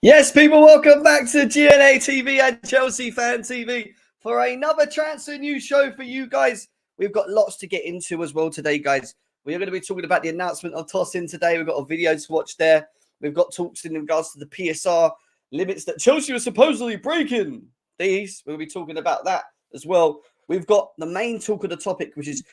Yes, people, welcome back to GNA TV and Chelsea Fan TV for another transfer news show for you guys. We've got lots to get into as well today, guys. We are going to be talking about the announcement of Tosin today. We've got a video to watch there. We've got talks in regards to the PSR limits that Chelsea was supposedly breaking. We'll be talking about that as well. We've got the main talk of the topic, which is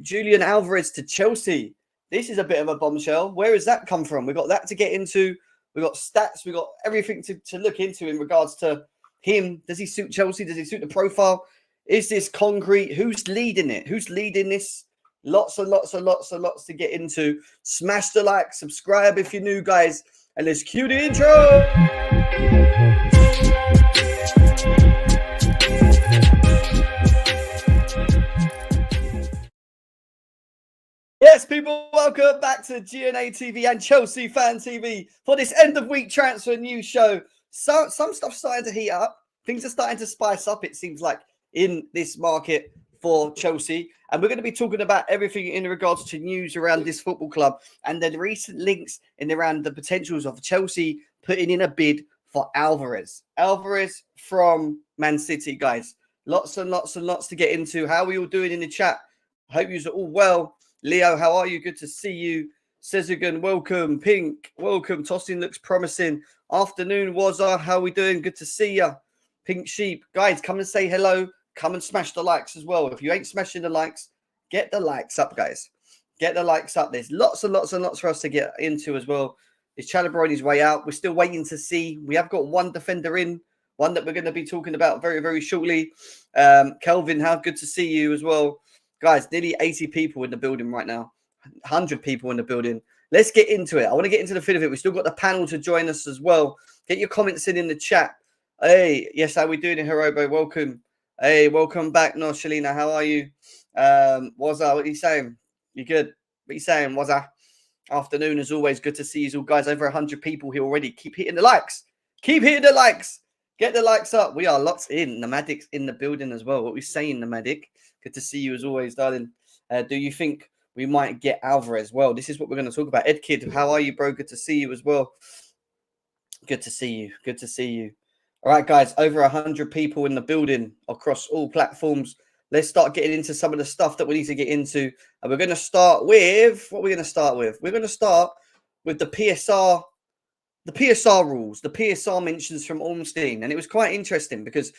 Julian Alvarez to Chelsea. This is a bit of a bombshell. Where has that come from? We've got that to get into. We've got stats. We've got everything to look into in regards to him. Does he suit Chelsea? Does he suit the profile? Is this concrete? Who's leading it? Who's leading this? Lots and lots and lots and lots to get into. Smash the like, subscribe if you're new, guys. And let's cue the intro. Yes, people, welcome back to GNA TV and Chelsea Fan TV for this end of week transfer news show. So some stuff's starting to heat up. Things are starting to spice up, it seems like, in this market for Chelsea. And we're going to be talking about everything in regards to news around this football club and the recent links in around the potentials of Chelsea putting in a bid for Alvarez. Alvarez from Man City, guys. Lots and lots and lots to get into. How are we all doing in the chat? Hope you're all well. Leo, how are you? Good to see you. Sezugan, welcome. Pink, welcome. Tosin looks promising. Afternoon, Wazza. How are we doing? Good to see you. Pink Sheep. Guys, come and say hello. Come and smash the likes as well. If you ain't smashing the likes, get the likes up, guys. Get the likes up. There's lots and lots and lots for us to get into as well. Is Chalobah way out? We're still waiting to see. We have got one defender in, one that we're going to be talking about very, very shortly. Kelvin, how good to see you as well. Guys, nearly 80 people in the building right now. 100 people in the building. Let's get into it. I want to get into the fit of it. We've still got the panel to join us as well. Get your comments in the chat. Hey, yes, how we doing, Hirobo? Welcome. Hey, welcome back, No, Shalina. How are you? Wazza, what are you saying? You good? What are you saying, Wazza? Afternoon, as always. Good to see you all, guys. Over 100 people here already. Keep hitting the likes. Keep hitting the likes. Get the likes up. We are lots in. Nomadic's in the building as well. What we saying, Nomadic? Good to see you as always, darling. Do you think we might get Alvarez? Well, this is what we're going to talk about. Ed Kid, how are you, bro? Good to see you as well. Good to see you. Good to see you. All right, guys, over 100 people in the building across all platforms. Let's start getting into some of the stuff that we need to get into. And we're going to start with, what are we going to start with? We're going to start with the PSR rules, the PSR mentions from Ormstein. And it was quite interesting because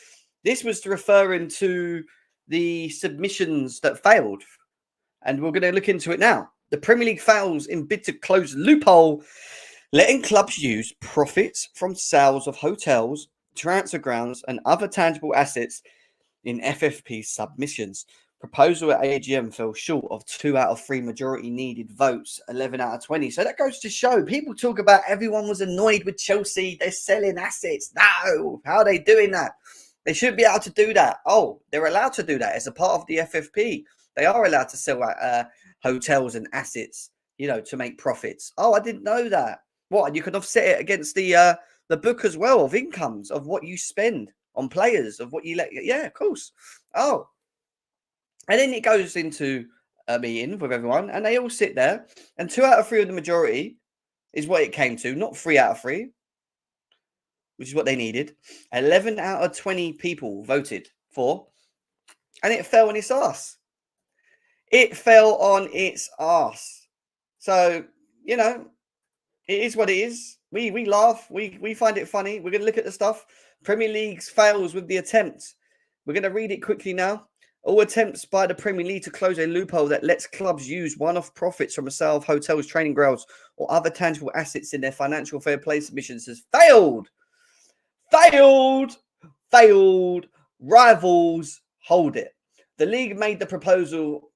this was referring to the submissions that failed. And we're going to look into it now. The Premier League fails in bid to close loophole, letting clubs use profits from sales of hotels, transfer grounds, and other tangible assets in FFP submissions. Proposal at AGM fell short of 2 out of 3 majority needed votes, 11 out of 20. So that goes to show, people talk about everyone was annoyed with Chelsea. They're selling assets. No, how are they doing that? They shouldn't be able to do that. Oh, they're allowed to do that as a part of the FFP. They are allowed to sell hotels and assets, you know, to make profits. Oh, I didn't know that. What? And you can offset it against the book as well of incomes of what you spend on players, of what you let. Yeah, of course. Oh, and then it goes into a meeting with everyone, and they all sit there, and 2 out of 3 of the majority is what it came to, not 3 out of 3. Which is what they needed. 11 out of 20 people voted for, and it fell on its ass. It fell on its ass. So, you know, it is what it is. We laugh. We find it funny. We're going to look at the stuff. Premier League fails with the attempt. We're going to read it quickly now. All attempts by the Premier League to close a loophole that lets clubs use one-off profits from a sale of hotels, training grounds, or other tangible assets in their financial fair play submissions has failed. Failed. Rivals hold it. The league made the proposal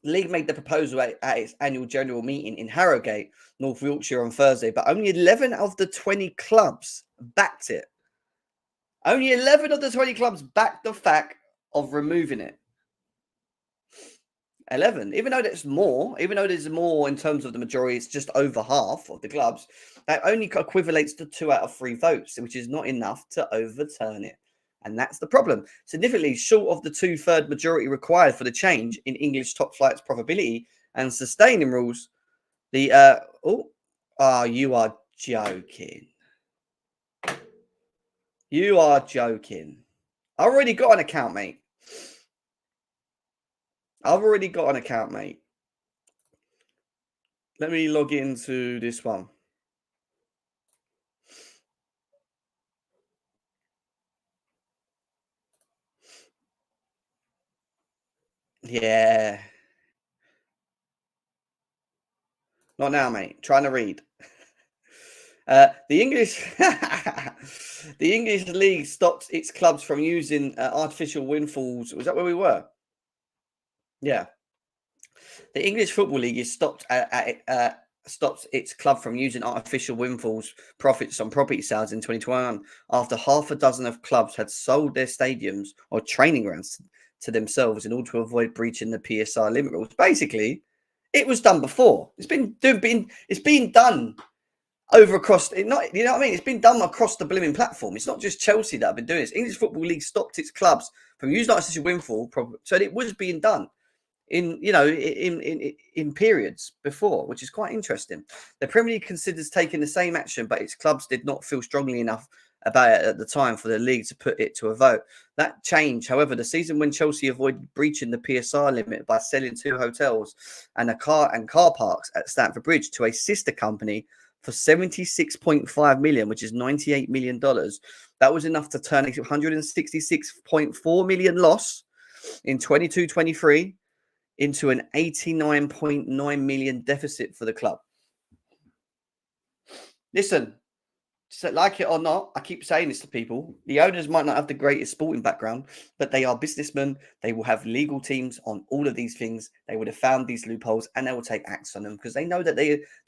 at its annual general meeting in Harrogate, North Yorkshire on Thursday, but only 11 of the 20 clubs backed it. Only 11 of the 20 clubs backed the fact of removing it. 11, even though there's more in terms of the majority, it's just over half of the clubs. That only equivalates to 2 out of 3 votes, which is not enough to overturn it. And that's the problem. Significantly short of the 2/3 majority required for the change in English top flight's profitability and sustaining rules. You are joking. You are joking. I've already got an account, mate. Let me log into this one. Yeah. Not now, mate. Trying to read. The English, the English league stopped its clubs from using artificial windfalls. Was that where we were? Yeah. The English Football League is stopped its club from using artificial windfalls profits on property sales in 2021 after half a dozen of clubs had sold their stadiums or training grounds to themselves in order to avoid breaching the PSR limit rules. Basically, it was done before. It's been done over across it. Not, you know what I mean? It's been done across the blooming platform. It's not just Chelsea that have been doing this. English Football League stopped its clubs from using artificial windfall, so it was being done in periods before, which is quite interesting. The Premier League considers taking the same action, but its clubs did not feel strongly enough about it at the time for the league to put it to a vote. That changed, however, the season when Chelsea avoided breaching the PSR limit by selling 2 hotels and car parks at Stamford Bridge to a sister company for $76.5 million, which is $98 million. That was enough to turn a $166.4 million loss in 22-23 into an $89.9 million deficit for the club. Listen, like it or not, I keep saying this to people. The owners might not have the greatest sporting background, but they are businessmen. They will have legal teams on all of these things. They would have found these loopholes and they will take action on them because they know that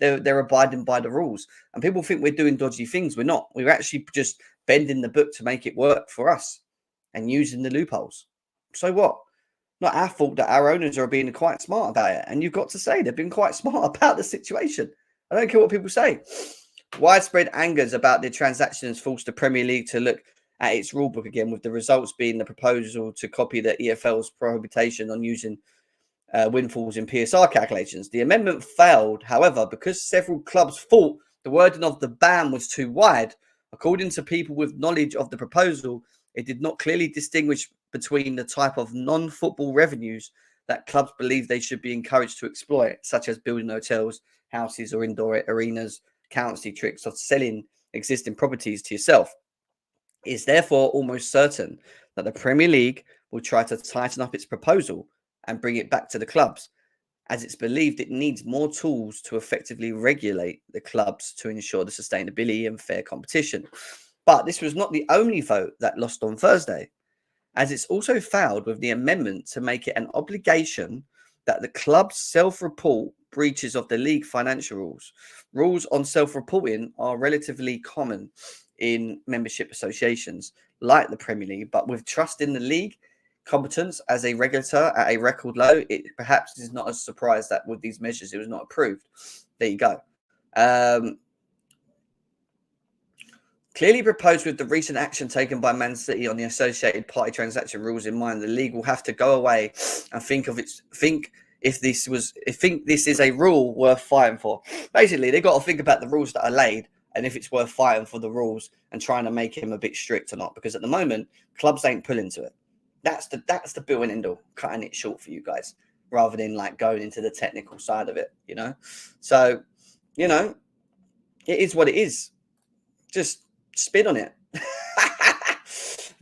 they're abiding by the rules. And people think we're doing dodgy things. We're not. We're actually just bending the book to make it work for us and using the loopholes. So what? Not our fault that our owners are being quite smart about it. And you've got to say they've been quite smart about the situation. I don't care what people say. Widespread angers about the transactions forced the Premier League to look at its rulebook again, with the results being the proposal to copy the EFL's prohibition on using windfalls in PSR calculations. The amendment failed, however, because several clubs thought the wording of the ban was too wide. According to people with knowledge of the proposal, it did not clearly distinguish between the type of non-football revenues that clubs believe they should be encouraged to exploit, such as building hotels, houses, or indoor arenas, accountancy tricks of selling existing properties to yourself. It is therefore almost certain that the Premier League will try to tighten up its proposal and bring it back to the clubs, as it's believed it needs more tools to effectively regulate the clubs to ensure the sustainability and fair competition. But this was not the only vote that lost on Thursday, as it's also failed with the amendment to make it an obligation that the clubs self-report breaches of the league financial rules. Rules on self-reporting are relatively common in membership associations like the Premier League, but with trust in the league competence as a regulator at a record low, it perhaps is not a surprise that with these measures it was not approved. There you go. Clearly proposed with the recent action taken by Man City on the associated party transaction rules in mind, the league will have to go away and think if this is a rule worth fighting for. Basically, they've got to think about the rules that are laid and if it's worth fighting for the rules and trying to make him a bit strict or not. Because at the moment, clubs ain't pulling to it. That's the bill and end all, cutting it short for you guys, rather than like going into the technical side of it, you know. So, you know, it is what it is. Just spin on it.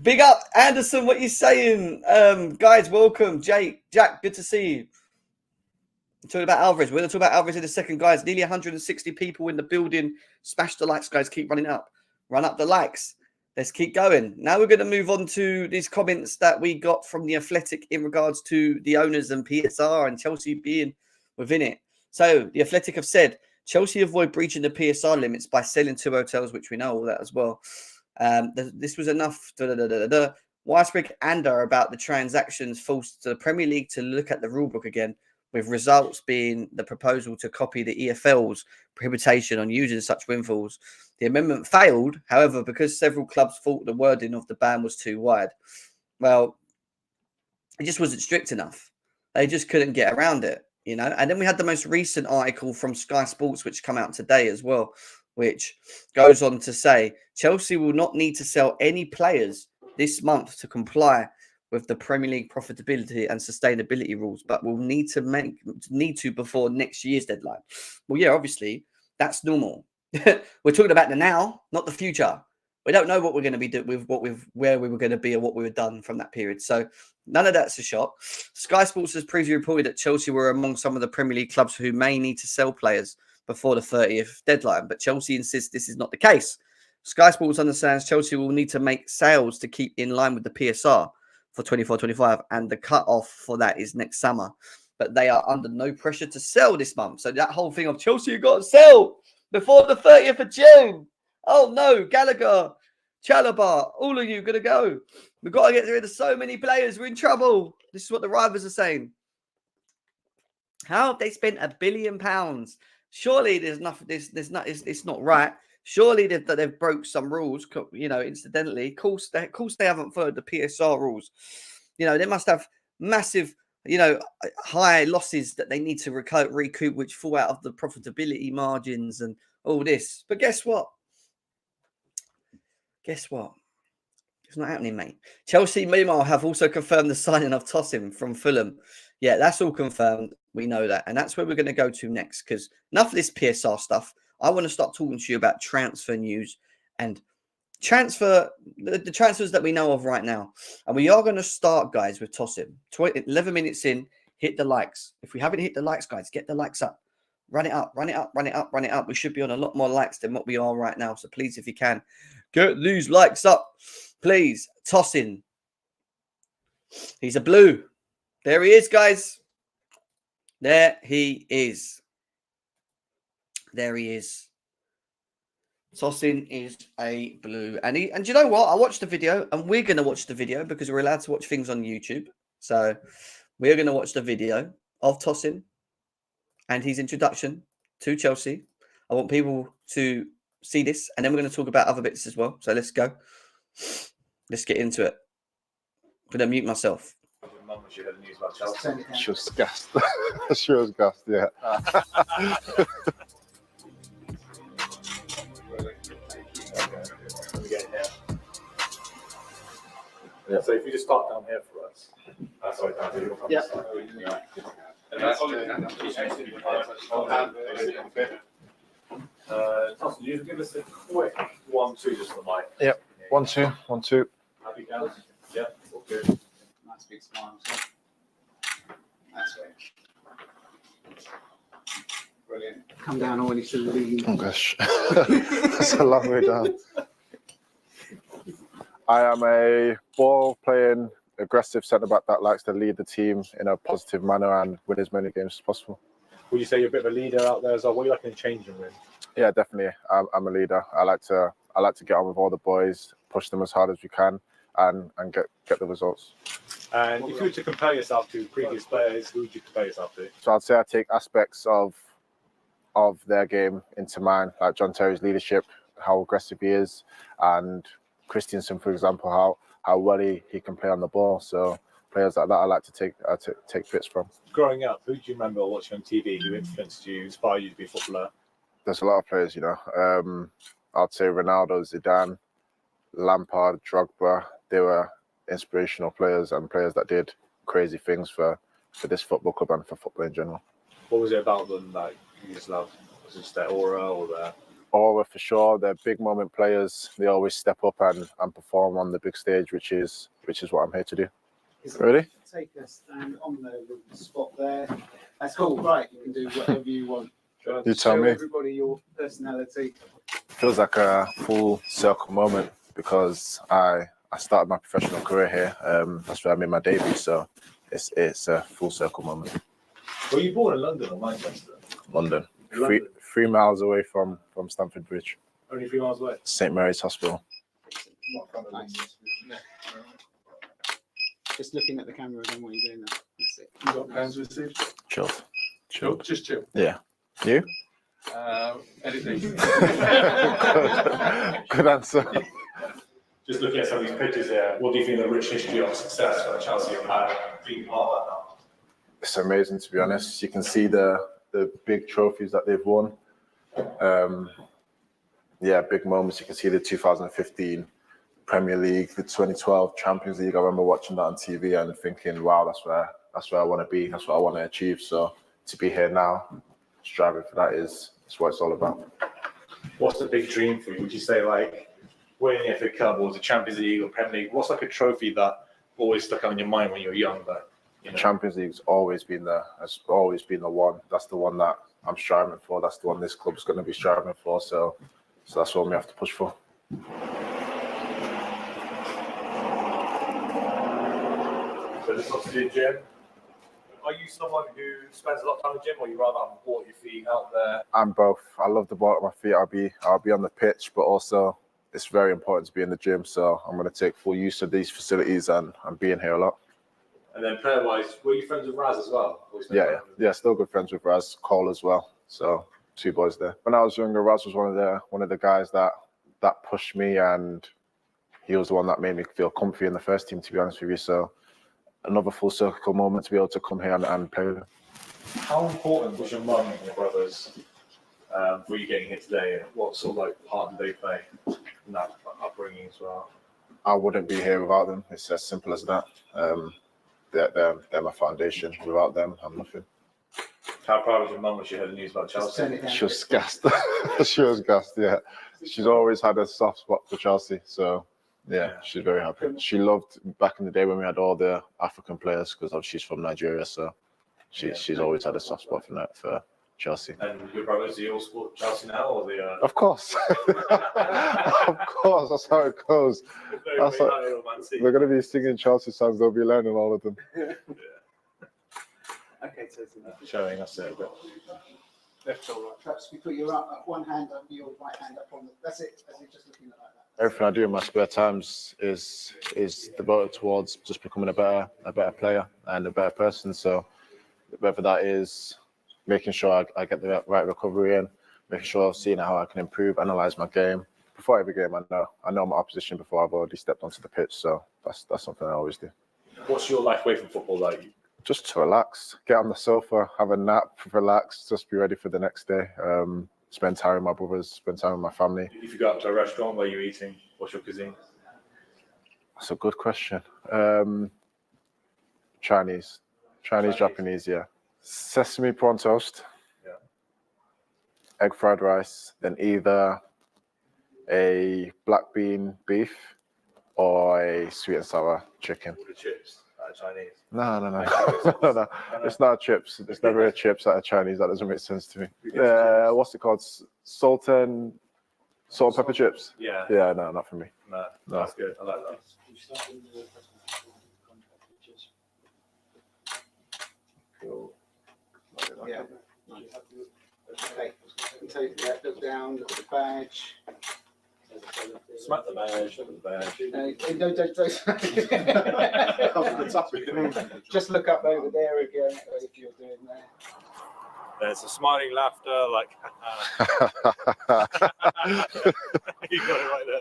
Big up, Anderson. What you saying? Guys, welcome. Jack, good to see you. We're talking about Alvarez. We're going to talk about Alvarez in a second, guys. Nearly 160 people in the building. Smash the likes, guys. Keep running up. Run up the likes. Let's keep going. Now we're going to move on to these comments that we got from the Athletic in regards to the owners and PSR and Chelsea being within it. So the Athletic have said Chelsea avoid breaching the PSR limits by selling 2 hotels, which we know all that as well. This was enough. Widespread anger about the transactions forced the Premier League to look at the rulebook again, with results being the proposal to copy the EFL's prohibition on using such windfalls. The amendment failed, however, because several clubs thought the wording of the ban was too wide. Well, it just wasn't strict enough. They just couldn't get around it, you know. And then we had the most recent article from Sky Sports, which come out today as well. which goes on to say Chelsea will not need to sell any players this month to comply with the Premier League profitability and sustainability rules, but will need to before next year's deadline. Well, yeah, obviously that's normal. We're talking about the now, not the future. We don't know what we're going to be doing with where we were going to be or what we were done from that period. So none of that's a shock. Sky Sports has previously reported that Chelsea were among some of the Premier League clubs who may need to sell players before the 30th deadline, but Chelsea insists this is not the case. Sky Sports understands Chelsea will need to make sales to keep in line with the PSR for 24-25, and the cut-off for that is next summer. But they are under no pressure to sell this month. So that whole thing of Chelsea, you've got to sell before the 30th of June. Oh no, Gallagher, Chalobah, all of you going to go. We've got to get rid of so many players. We're in trouble. This is what the rivals are saying. How have they spent £1 billion? Surely there's nothing. It's not right. Surely they've broke some rules. Incidentally, of course they haven't followed the PSR rules. They must have massive, high losses that they need to recoup, which fall out of the profitability margins and all this. But guess what? It's not happening, mate. Chelsea, meanwhile, have also confirmed the signing of Tosin from Fulham. Yeah, that's all confirmed. We know that. And that's where we're going to go to next, because enough of this PSR stuff. I want to start talking to you about transfer news and the transfers that we know of right now. And we are going to start, guys, with Tosin. 11 minutes in, hit the likes. If we haven't hit the likes, guys, get the likes up. Run it up. We should be on a lot more likes than what we are right now. So please, if you can, get these likes up. Please, Tosin. He's a blue. There he is, guys. There he is. Tosin is a blue. And you know what? I watched the video, and we're going to watch the video because we're allowed to watch things on YouTube. So we're going to watch the video of Tosin and his introduction to Chelsea. I want people to see this, and then we're going to talk about other bits as well. So let's go. Let's get into it. I'm going to mute myself. She heard the news about Chelsea. She was gassed. She was gassed, yeah. Let me get it here. Yeah. So if you just start down here for us. Sorry, down here. Yeah. Tosin, you give us a quick 1-2 just for the mic. Yep. 1-2. Happy down? Yeah, all good. Nice big smile. That's right. Brilliant. Come down already to the league. Oh gosh, it's a long way down. I am a ball-playing, aggressive centre-back that likes to lead the team in a positive manner and win as many games as possible. Would you say you're a bit of a leader out there as well? What do you like in changing room? Yeah, definitely. I'm a leader. I like to get on with all the boys, push them as hard as we can, and get the results. And if you were to compare yourself to previous players, who would you compare yourself to? So I'd say I take aspects of their game into mine, like John Terry's leadership, how aggressive he is, and Christensen, for example, how well he can play on the ball. So players like that I like to take bits from. Growing up, who do you remember watching on TV who influenced you, inspired you to be a footballer? There's a lot of players, I'd say Ronaldo, Zidane, Lampard, Drogba. They were inspirational players and players that did crazy things for this football club and for football in general. What was it about them that you just loved? Was it just their aura or their... Aura for sure. They're big moment players. They always step up and perform on the big stage, which is what I'm here to do. Ready? Take a stand on the spot there. That's cool. Right, you can do whatever you want. You tell me. Everybody your personality. Feels like a full circle moment because I started my professional career here. That's where I made my debut, so it's a full circle moment. Were you born in London or Manchester? London. London. 3 miles away from Stamford Bridge. Only 3 miles away? St. Mary's Hospital. Nice. Just looking at the camera again while you're doing that. That's it. You got plans received? Chilled. Just chill. Yeah. You? Anything. Good answer. Just looking at some of these pictures here, what do you think the rich history of success for Chelsea have had being part of that now? It's amazing, to be honest. You can see the big trophies that they've won. yeah, big moments. You can see the 2015 Premier League, the 2012 Champions League. I remember watching that on TV and thinking, wow, that's where I want to be. That's what I want to achieve. So to be here now, striving for that's what it's all about. What's the big dream for you? Would you say like winning the FA Cup or the Champions League or Premier League? What's like a trophy that always stuck out in your mind when you were young? That Champions League's always been there. It's always been the one. That's the one that I'm striving for. That's the one this club's going to be striving for. So that's what we have to push for. So this is obviously a gym. Are you someone who spends a lot of time in the gym, or you rather have the ball at your feet out there? I'm both. I love the ball at my feet. I'll be on the pitch, but also it's very important to be in the gym. So I'm going to take full use of these facilities and I'm being here a lot. And then player-wise, were you friends with Raz as well? Yeah. Still good friends with Raz, Cole as well. So 2 boys there. When I was younger, Raz was one of the guys that pushed me, and he was the one that made me feel comfy in the first team, to be honest with you. So another full circle moment to be able to come here and play with him. How important was your mum and your brothers for you getting here today? What sort of like part did they play in that upbringing as well? I wouldn't be here without them. It's as simple as that. They're my foundation. Without them, I'm nothing. How proud was your mum when she heard the news about Chelsea? She was gassed. She was gassed, yeah. She's always had a soft spot for Chelsea. So, yeah, she's very happy. She loved back in the day when we had all the African players, because she's from Nigeria. So she's always had a soft spot for Chelsea. And your brothers, do you all support Chelsea now? Or they, Of course. Of course, that's how it goes. They're going to be singing Chelsea songs. They'll be learning all of them. Okay, so showing us it. But left or right. Perhaps we put your one hand up, your right hand up on the. That's it. As you're just looking at like that. Everything I do in my spare times is devoted towards just becoming a better player and a better person. So whether that is making sure I get the right recovery in, making sure seeing how I can improve, analyze my game. Before every game, I know my opposition before I've already stepped onto the pitch. So that's something I always do. What's your life away from football like? Just to relax, get on the sofa, have a nap, relax, just be ready for the next day. Spend time with my brothers, spend time with my family. If you go out to a restaurant, where are you eating? What's your cuisine? That's a good question. Chinese, Japanese, yeah. Sesame prawn toast, egg fried rice, then either a black bean beef or a sweet and sour chicken. With the chips. Chinese. No. No. It's not chips. It's never a chips at a Chinese. That doesn't make sense to me. What's it called? Salt and pepper chips. Yeah. Yeah, no, not for me. No, that's good. I like that. Cool. Yeah. Okay. So look down. Look at the badge. Smack the badge, look at the badge. Don't. Just look up over there again if you're doing that. There's a smiling laughter, like. You got it right there.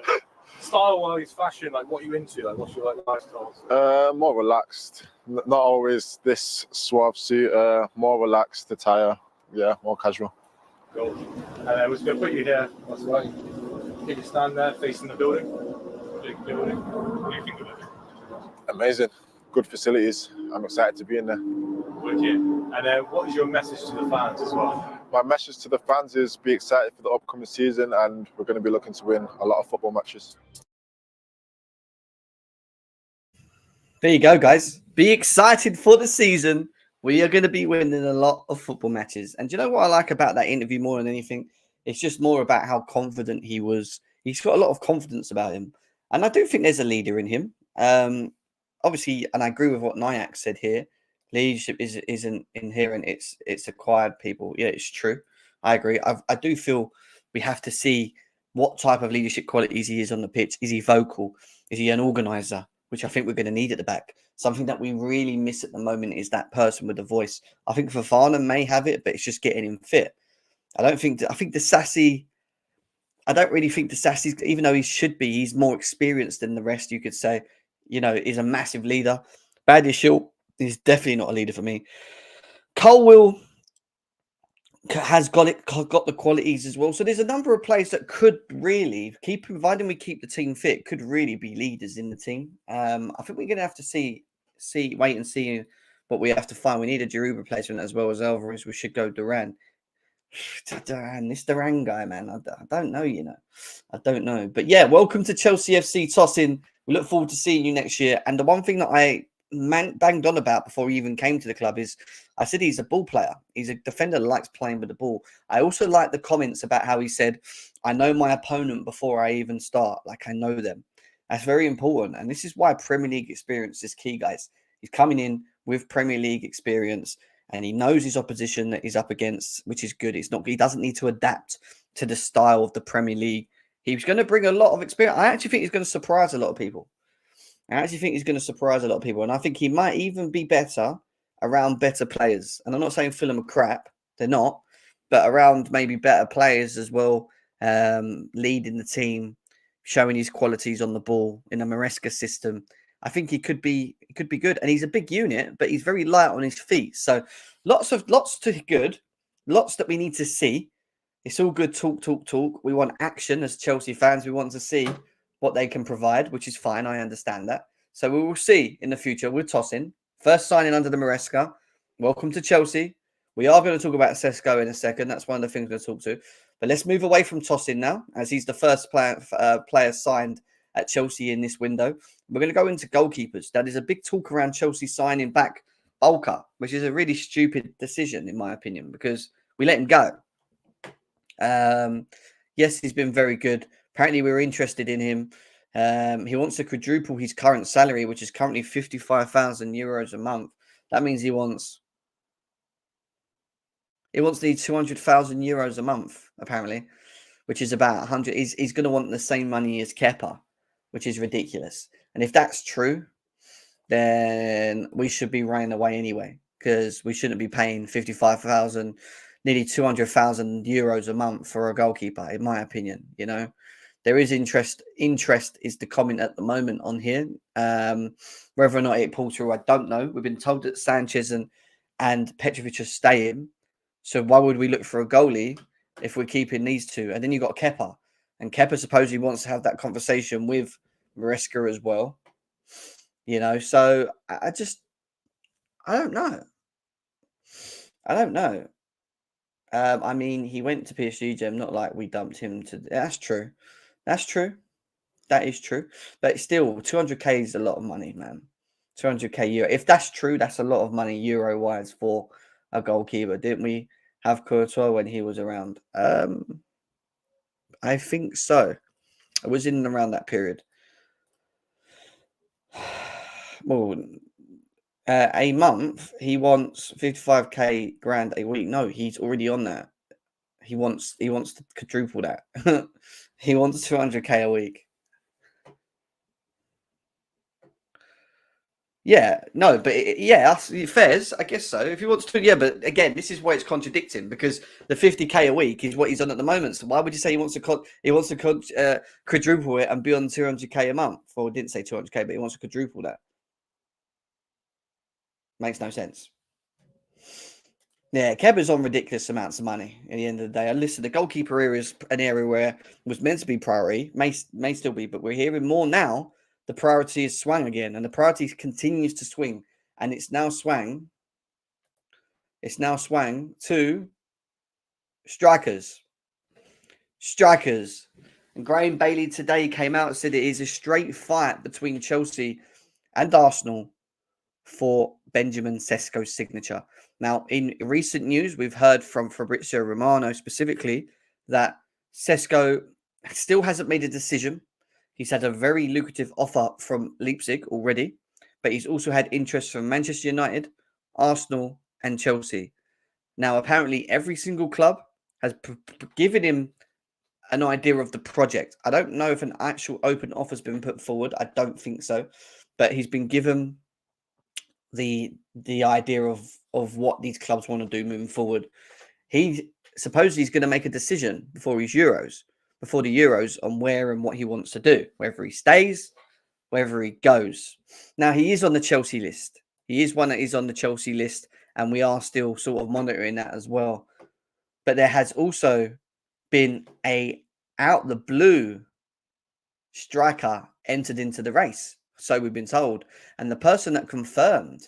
Style-wise, fashion, like what are you into? Like, what's your lifestyle? More relaxed. Not always this suave suit. More relaxed attire. Yeah, more casual. Cool. And I was going to put you here. That's right. You can stand there facing the building. Big building. What do you think of it? Amazing. Good facilities. I'm excited to be in there. Wicked. And then what is your message to the fans as well? My message to the fans is be excited for the upcoming season, and we're going to be looking to win a lot of football matches. There you go, guys. Be excited for the season. We are going to be winning a lot of football matches. And do you know what I like about that interview more than anything? It's just more about how confident he was. He's got a lot of confidence about him. And I do think there's a leader in him. Obviously, and I agree with what Nyack said here. Leadership isn't inherent. It's acquired, people. Yeah, it's true. I agree. I do feel we have to see what type of leadership qualities he is on the pitch. Is he vocal? Is he an organizer? Which I think we're going to need at the back. Something that we really miss at the moment is that person with a voice. I think Fofana may have it, but it's just getting him fit. I think the Sassy, I don't really think the Sassy's, even though he should be, he's more experienced than the rest, you could say, is a massive leader. Badiashile is definitely not a leader for me. Cole will has got the qualities as well. So there's a number of players that could really providing we keep the team fit, could really be leaders in the team. I think we're going to have to wait and see what we have to find. We need a Giroud replacement as well as Alvarez. We should go Duran. This Duran guy, man, I don't know, I don't know. But yeah, welcome to Chelsea FC, Tosin. We look forward to seeing you next year. And the one thing that I banged on about before he even came to the club is I said he's a ball player. He's a defender that likes playing with the ball. I also like the comments about how he said, I know my opponent before I even start. Like, I know them. That's very important. And this is why Premier League experience is key, guys. He's coming in with Premier League experience and he knows his opposition that he's up against, which is good. He doesn't need to adapt to the style of the Premier League. He's going to bring a lot of experience. I actually think he's going to surprise a lot of people. And I think he might even be better around better players. And I'm not saying Fulham are crap. They're not. But around maybe better players as well, leading the team, showing his qualities on the ball in a Maresca system. I think he could be good. And he's a big unit, but he's very light on his feet. So lots to good. Lots that we need to see. It's all good talk. We want action as Chelsea fans. We want to see what they can provide, which is fine. I understand that. So we will see in the future. We're Tosin. First signing under the Maresca. Welcome to Chelsea. We are going to talk about Sesko in a second. That's one of the things we're going to talk to. But let's move away from Tosin now, as he's the first player signed at Chelsea in this window. We're going to go into goalkeepers. That is a big talk around Chelsea signing back Bolka, which is a really stupid decision, in my opinion, because we let him go. Yes, he's been very good. Apparently, we're interested in him. He wants to quadruple his current salary, which is currently €55,000 a month. That means he wants nearly €200,000 a month, apparently, which is about 100. He's going to want the same money as Kepa, which is ridiculous. And if that's true, then we should be running away anyway, because we shouldn't be paying 55,000, nearly €200,000 a month for a goalkeeper, in my opinion. There is interest. Interest is the comment at the moment on here. Whether or not it pulls through, I don't know. We've been told that Sanchez and Petrovic are staying. So why would we look for a goalie if we're keeping these two? And then you've got Kepa. And Kepa supposedly wants to have that conversation with Maresca as well. So I don't know. I mean, he went to PSG, Gem, not like we dumped him to. That's true. That is true. But still, 200k is a lot of money, man. 200k euro. If that's true, that's a lot of money euro-wise for a goalkeeper. Didn't we have Courtois when he was around? I think so. I was in and around that period. Well, a month, he wants 55k grand a week. No, he's already on that. He wants to quadruple that. He wants 200k a week. Yeah, no, but Fairs, I guess so. If he wants to, yeah, but again, this is why it's contradicting, because the 50k a week is what he's on at the moment. So why would you say he wants to quadruple it and be on 200k a month? Well, didn't say 200k, but he wants to quadruple that. Makes no sense. Yeah, Keba's on ridiculous amounts of money at the end of the day. Listen, the goalkeeper area is an area where it was meant to be priority, may still be, but we're hearing more now. The priority is swung again, and the priority continues to swing, and it's now swung to strikers. And Graham Bailey today came out and said it is a straight fight between Chelsea and Arsenal for Benjamin Sesko's signature. Now, in recent news, we've heard from Fabrizio Romano specifically that Sesko still hasn't made a decision. He's had a very lucrative offer from Leipzig already, but he's also had interest from Manchester United, Arsenal, and Chelsea. Now, apparently, every single club has given him an idea of the project. I don't know if an actual open offer has been put forward. I don't think so, but he's been given the idea of what these clubs want to do moving forward. He supposedly is going to make a decision before the Euros on where and what he wants to do, whether he stays, whether he goes. Now, he is on the Chelsea list. He is one that is on the Chelsea list, and we are still sort of monitoring that as well. But there has also been a out the blue striker entered into the race. So we've been told. And the person that confirmed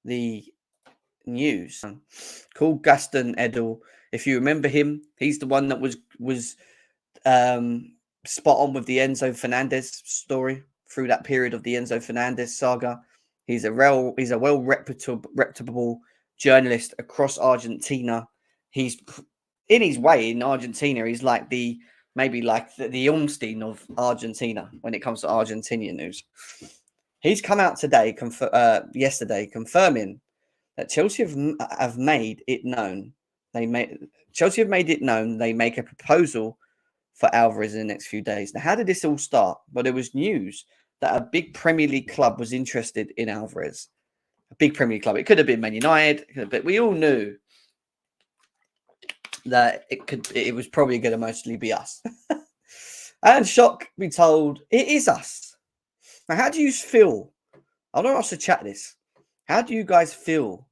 the news called Gaston Edel. If you remember him, he's the one that was spot on with the Enzo Fernandez story through that period of the Enzo Fernandez saga. He's a well reputable journalist across Argentina. He's in his way in Argentina. He's like maybe like the Ornstein of Argentina when it comes to Argentinian news. He's come out today, yesterday, confirming that Chelsea have made it known. Chelsea have made it known they make a proposal for Alvarez in the next few days. Now, how did this all start? Well, there was news that a big Premier League club was interested in Alvarez. A big Premier League club. It could have been Man United, but we all knew that it was probably going to mostly be us. And shock, be told, it is us. Now, how do you feel? I don't want us to chat this. How do you guys feel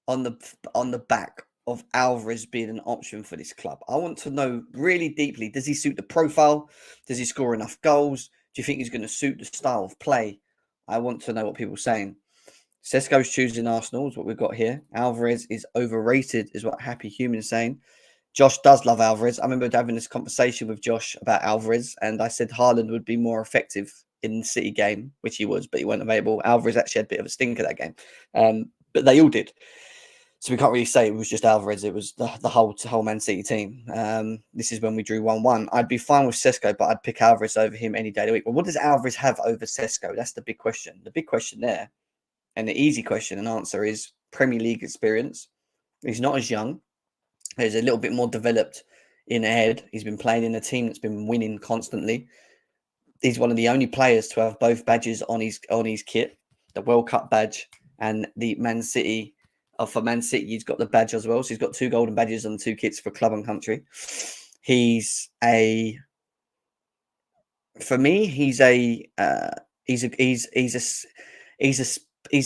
on the back of Alvarez being an option for this club? I want to know really deeply, does he suit the profile? Does he score enough goals? Do you think he's going to suit the style of play? I want to know what people are saying. Sesko's choosing Arsenal is what we've got here. Alvarez is overrated is what Happy Human is saying. Josh does love Alvarez. I remember having this conversation with Josh about Alvarez, and I said Haaland would be more effective in the City game, which he was, but he wasn't available. Alvarez actually had a bit of a stinker that game, but they all did. So we can't really say it was just Alvarez. It was the whole Man City team. This is when we drew 1-1. I'd be fine with Sesko, but I'd pick Alvarez over him any day of the week. Well, what does Alvarez have over Sesko? That's the big question. The big question there, and the easy question and answer is Premier League experience. He's not as young. He's a little bit more developed in the head. He's been playing in a team that's been winning constantly. He's one of the only players to have both badges on his kit, the World Cup badge and the Man City. For Man City, he's got the badge as well. So he's got 2 golden badges on 2 kits for club and country. He's a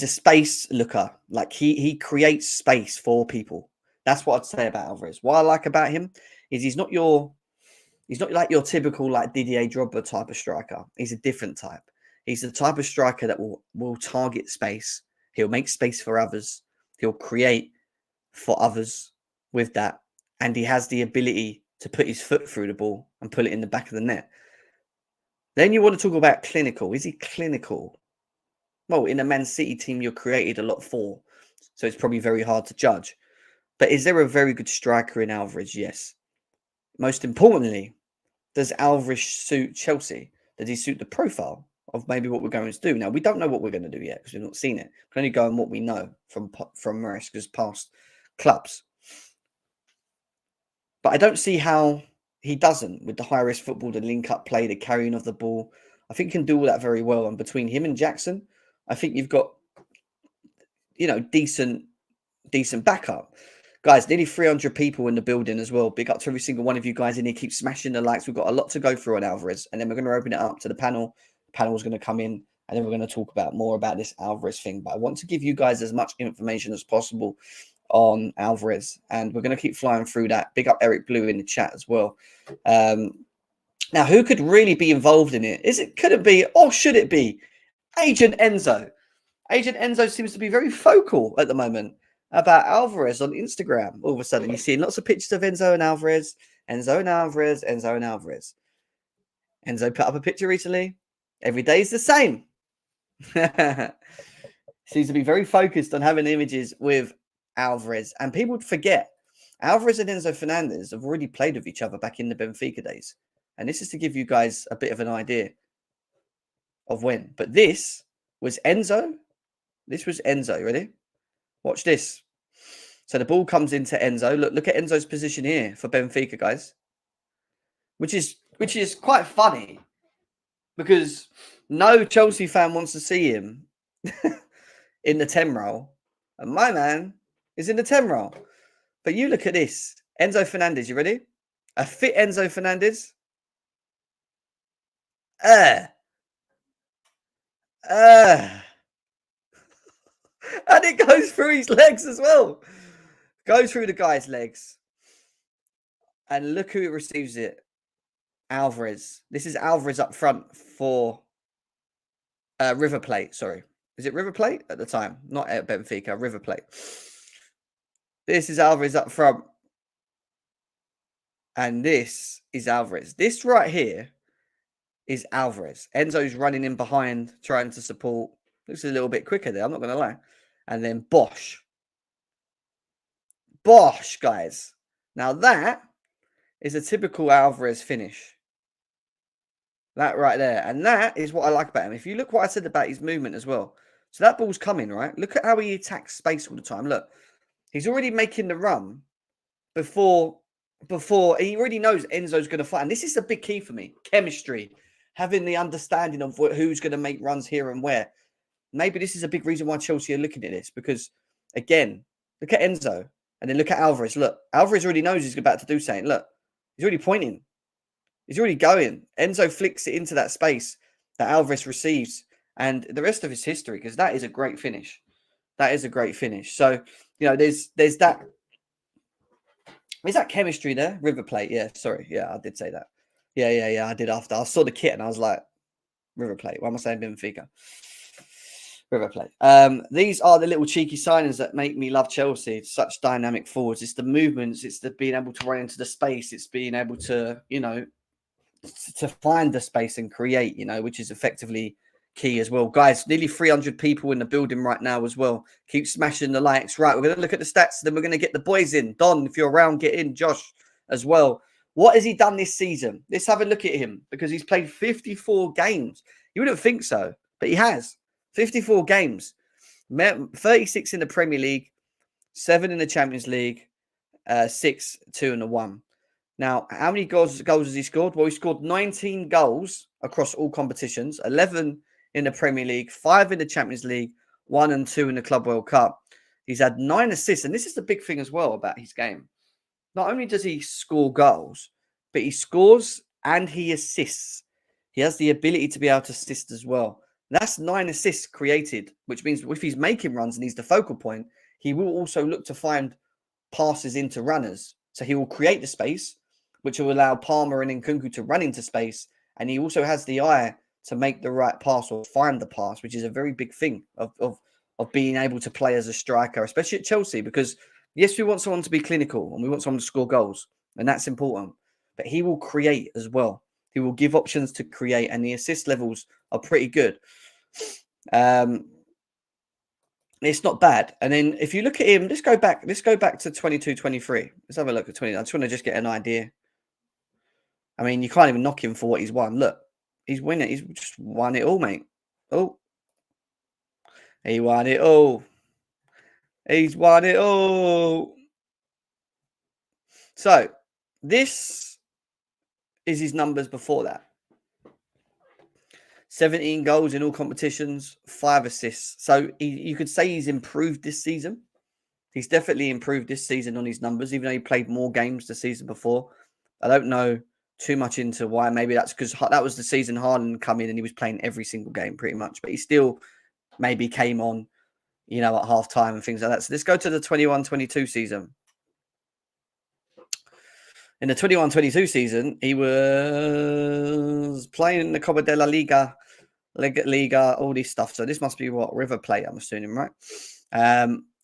space looker. Like he creates space for people. That's what I'd say about Alvarez. What I like about him is he's not like your typical like Didier Drogba type of striker. He's a different type. He's the type of striker that will target space. He'll make space for others. He'll create for others with that. And he has the ability to put his foot through the ball and put it in the back of the net. Then you want to talk about clinical. Is he clinical? Well, in a Man City team, you're created a lot for. So it's probably very hard to judge. But is there a very good striker in Alvarez? Yes. Most importantly, does Alvarez suit Chelsea? Does he suit the profile of maybe what we're going to do? Now, we don't know what we're going to do yet because we've not seen it. We can only go on what we know from Maresca's past clubs. But I don't see how he doesn't with the high-risk football, the link-up play, the carrying of the ball. I think he can do all that very well. And between him and Jackson, I think you've got, decent backup. Guys, nearly 300 people in the building as well. Big up to every single one of you guys in here. Keep smashing the likes. We've got a lot to go through on Alvarez. And then we're going to open it up to the panel. The panel is going to come in. And then we're going to talk more about this Alvarez thing. But I want to give you guys as much information as possible on Alvarez. And we're going to keep flying through that. Big up Eric Blue in the chat as well. Now, who could really be involved in it? Could it be, or should it be, Agent Enzo? Agent Enzo seems to be very focal at the moment about Alvarez on Instagram. All of a sudden, you're seeing lots of pictures of Enzo and Alvarez, Enzo and Alvarez, Enzo and Alvarez. Enzo put up a picture recently. Every day is the same. Seems to be very focused on having images with Alvarez. And people forget, Alvarez and Enzo Fernandez have already played with each other back in the Benfica days. And this is to give you guys a bit of an idea of when. But this was Enzo. This was Enzo. Ready? Watch this. So the ball comes into Enzo. Look at Enzo's position here for Benfica, guys. Which is quite funny because no Chelsea fan wants to see him in the 10 role. And my man is in the 10 role. But you look at this. Enzo Fernandez, you ready? A fit Enzo Fernandez. And it goes through his legs as well. Goes through the guy's legs. And look who receives it. Alvarez. This is Alvarez up front for River Plate. Sorry. Is it River Plate at the time? Not at Benfica, River Plate. This is Alvarez up front. And this is Alvarez. This right here is Alvarez. Enzo's running in behind, trying to support. Looks a little bit quicker there, I'm not going to lie. And then Bosch. Bosch, guys. Now that is a typical Alvarez finish. That right there. And that is what I like about him. If you look what I said about his movement as well. So that ball's coming, right? Look at how he attacks space all the time. Look, he's already making the run before he already knows Enzo's going to fight. And this is a big key for me. Chemistry. Having the understanding of who's going to make runs here and where. Maybe this is a big reason why Chelsea are looking at this. Because, again, look at Enzo. And then look at Alvarez. Look, Alvarez already knows he's about to do something. Look, he's already pointing. He's already going. Enzo flicks it into that space that Alvarez receives. And the rest of his history, because that is a great finish. That is a great finish. So, you know, there's that. Is that chemistry there? River Plate. Yeah, sorry. Yeah, I did say that. Yeah, I did after. I saw the kit and I was like, River Plate. Why am I saying Benfica? River Plate. These are the little cheeky signings that make me love Chelsea. It's such dynamic forwards. It's the movements. It's the being able to run into the space. It's being able to, you know, to find the space and create, you know, which is effectively key as well. Guys, nearly 300 people in the building right now as well. Keep smashing the likes. Right, we're going to look at the stats, then we're going to get the boys in. Don, if you're around, get in. Josh as well. What has he done this season? Let's have a look at him because he's played 54 games. You wouldn't think so, but he has. 54 games. 36 in the Premier League, 7 in the Champions League, 6, 2 and a 1. Now, how many goals has he scored? Well, he scored 19 goals across all competitions, 11 in the Premier League, 5 in the Champions League, 1 and 2 in the Club World Cup. He's had 9 assists, and this is the big thing as well about his game. Not only does he score goals, but he scores and he assists. He has the ability to be able to assist as well. That's 9 assists created, which means if he's making runs and he's the focal point, he will also look to find passes into runners. So he will create the space, which will allow Palmer and Nkunku to run into space. And he also has the eye to make the right pass or find the pass, which is a very big thing of being able to play as a striker, especially at Chelsea, because yes, we want someone to be clinical and we want someone to score goals, and that's important. But he will create as well. He will give options to create, and the assist levels are pretty good. It's not bad. And then if you look at him, let's go back to 22-23. Let's have a look at 20. I just want to just get an idea. I mean, you can't even knock him for what he's won. Look, he's winning. He's just won it all, mate. Oh, he won it all. He's won it all. So this is his numbers before that. 17 goals in all competitions, 5 assists. So you could say he's improved this season. He's definitely improved this season on his numbers, even though he played more games the season before. I don't know too much into why. Maybe that's because that was the season Haaland come in and he was playing every single game pretty much. But he still maybe came on, you know, at half time and things like that. So let's go to the 21-22 season. In the 21-22 season, he was playing in the Copa de la Liga, all this stuff. So this must be what? River Plate, I'm assuming, right?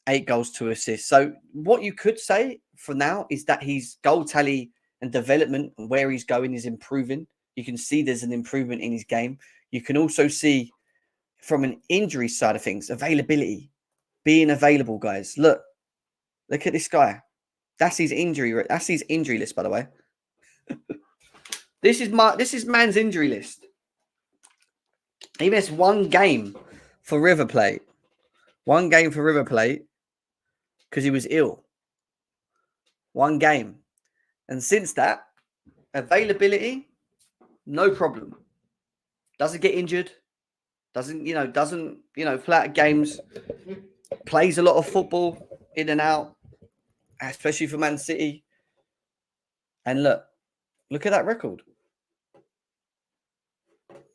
8 goals, 2 assists. So what you could say for now is that his goal tally and development and where he's going is improving. You can see there's an improvement in his game. You can also see from an injury side of things, availability, being available, guys. Look at this guy. That's his injury list, by the way. This is man's injury list. He missed 1 game for River Plate. 1 game for River Plate because he was ill. 1 game. And since that, availability, no problem. Doesn't get injured. Doesn't play out games. Plays a lot of football in and out, especially for Man City. And look at that record.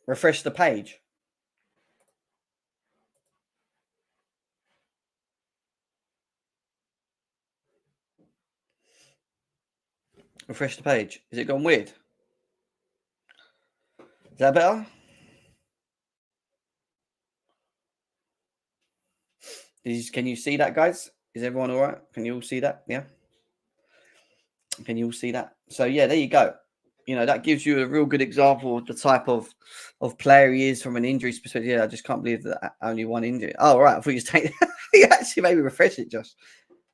Refresh the page. Refresh the page. Is it gone weird? Is that better? Can you see that, guys? Is everyone all right? Can you all see that? Yeah. Can you all see that? So yeah, there you go. You know, that gives you a real good example of the type of player he is from an injuries perspective. Yeah, I just can't believe that only one injury. Oh, right. I thought you was taking you actually maybe refresh it, Josh.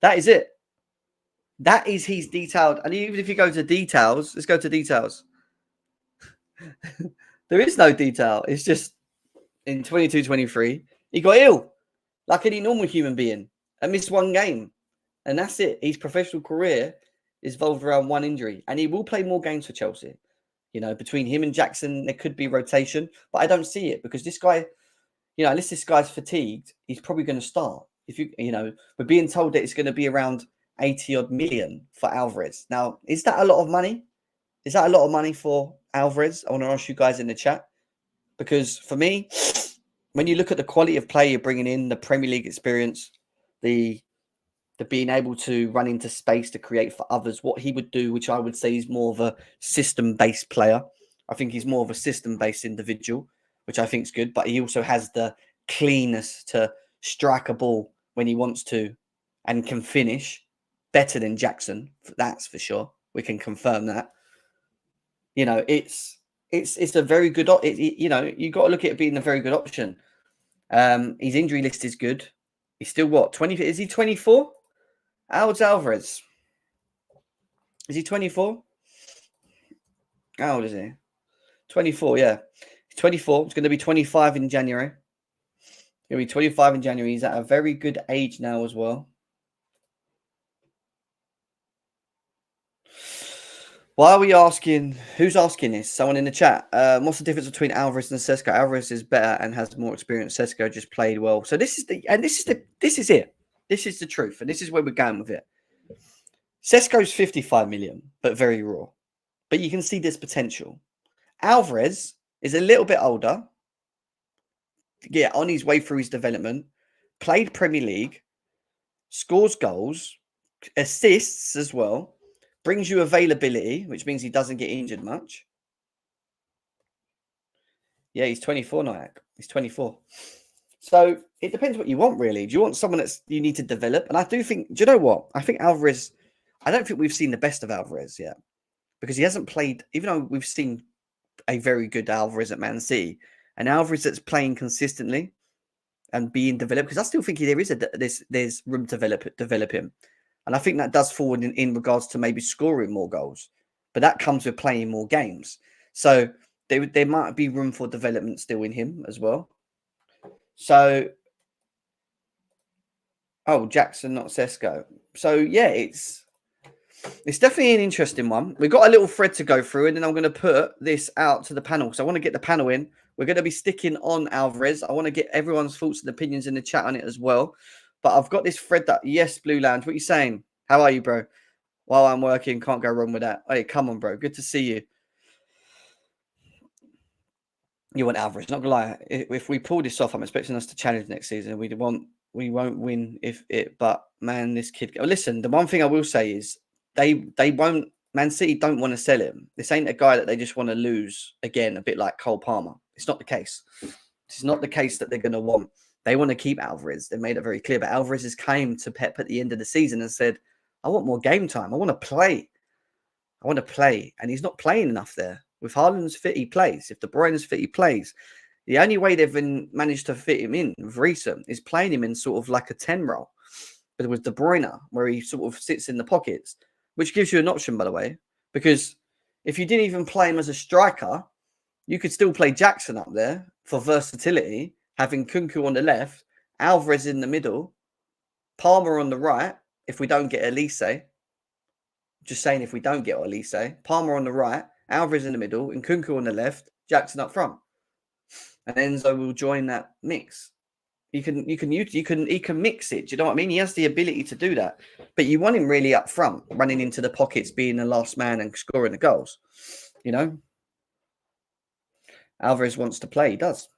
That is it. That is his detailed. And even if you go to details, let's go to details. There is no detail. It's just in 22-23, he got ill like any normal human being and missed one game. And that's it. His professional career is evolved around one injury. And he will play more games for Chelsea. You know, between him and Jackson, there could be rotation. But I don't see it because this guy, you know, unless this guy's fatigued, he's probably going to start. If you know, we're being told that it's going to be around 80 odd million for Alvarez. Now, is that a lot of money? Is that a lot of money for Alvarez? I want to ask you guys in the chat. Because for me, when you look at the quality of play you're bringing in, the Premier League experience, the being able to run into space to create for others, what he would do, which I would say is more of a system-based player. I think he's more of a system-based individual, which I think is good. But he also has the cleanness to strike a ball when he wants to and can finish better than Jackson. That's for sure. We can confirm that. You know, it's a very good. You know, you got to look at it being a very good option. His injury list is good. He's still what 20? Is he 24? How old's Alvarez? Is he 24? How old is he? 24. Yeah, he's 24. He's going to be 25 in January. He'll be 25 in January. He's at a very good age now as well. Why are we asking? Who's asking this? Someone in the chat. What's the difference between Alvarez and Sesko? Alvarez is better and has more experience. Sesko just played well. So this is it. This is the truth, and this is where we're going with it. Sesko's 55 million, but very raw. But you can see this potential. Alvarez is a little bit older. Yeah, on his way through his development. Played Premier League. Scores goals. Assists as well. Brings you availability, which means he doesn't get injured much. Yeah, he's 24 now. He's 24. So it depends what you want, really. Do you want someone that's you need to develop? And I do think, do you know what? I think Alvarez, I don't think we've seen the best of Alvarez yet. Because he hasn't played, even though we've seen a very good Alvarez at Man City, and Alvarez that's playing consistently and being developed. Because I still think there is there's room to develop him. And I think that does forward in regards to maybe scoring more goals. But that comes with playing more games. So there might be room for development still in him as well. So, Jackson, not Sesko. So, yeah, it's definitely an interesting one. We've got a little thread to go through, and then I'm going to put this out to the panel. So I want to get the panel in. We're going to be sticking on Alvarez. I want to get everyone's thoughts and opinions in the chat on it as well. But I've got this thread that, yes, Blue Lounge, what are you saying? How are you, bro? While I'm working, can't go wrong with that. Hey, come on, bro. Good to see you. You want Alvarez. Not going to lie. If we pull this off, I'm expecting us to challenge next season. We won't win but man, this kid. Listen, the one thing I will say is they won't. Man City don't want to sell him. This ain't a guy that they just want to lose again, a bit like Cole Palmer. It's not the case. It's not the case that they're going to want. They want to keep Alvarez. They made it very clear. But Alvarez has came to Pep at the end of the season and said, I want more game time. I want to play. And he's not playing enough there. With Haaland's fit, he plays. If De Bruyne's fit, he plays. The only way they've managed to fit him in with recent is playing him in sort of like a 10 role. But with De Bruyne, where he sort of sits in the pockets, which gives you an option, by the way. Because if you didn't even play him as a striker, you could still play Jackson up there for versatility, having Kunku on the left, Alvarez in the middle, Palmer on the right, if we don't get Elise. Just saying, if we don't get Elise, Palmer on the right, Alvarez in the middle, and Kunku on the left, Jackson up front. And Enzo will join that mix. He can mix it. Do you know what I mean? He has the ability to do that. But you want him really up front, running into the pockets, being the last man and scoring the goals. You know? Alvarez wants to play. He does.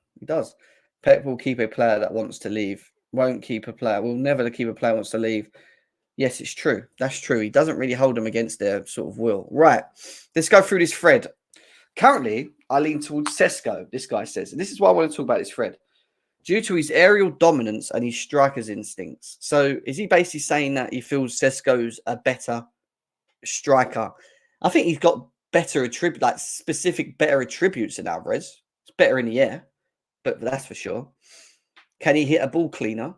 Pep will keep a player that wants to leave. Won't keep a player. Will never keep a player who wants to leave. Yes, it's true. That's true. He doesn't really hold them against their sort of will. Right. Let's go through this thread. Currently, I lean towards Sesko, this guy says. And this is why I want to talk about this thread. Due to his aerial dominance and his striker's instincts. So is he basically saying that he feels Sesko's a better striker? I think he's got better attributes, like specific better attributes than Alvarez. It's better in the air, but that's for sure. Can he hit a ball cleaner?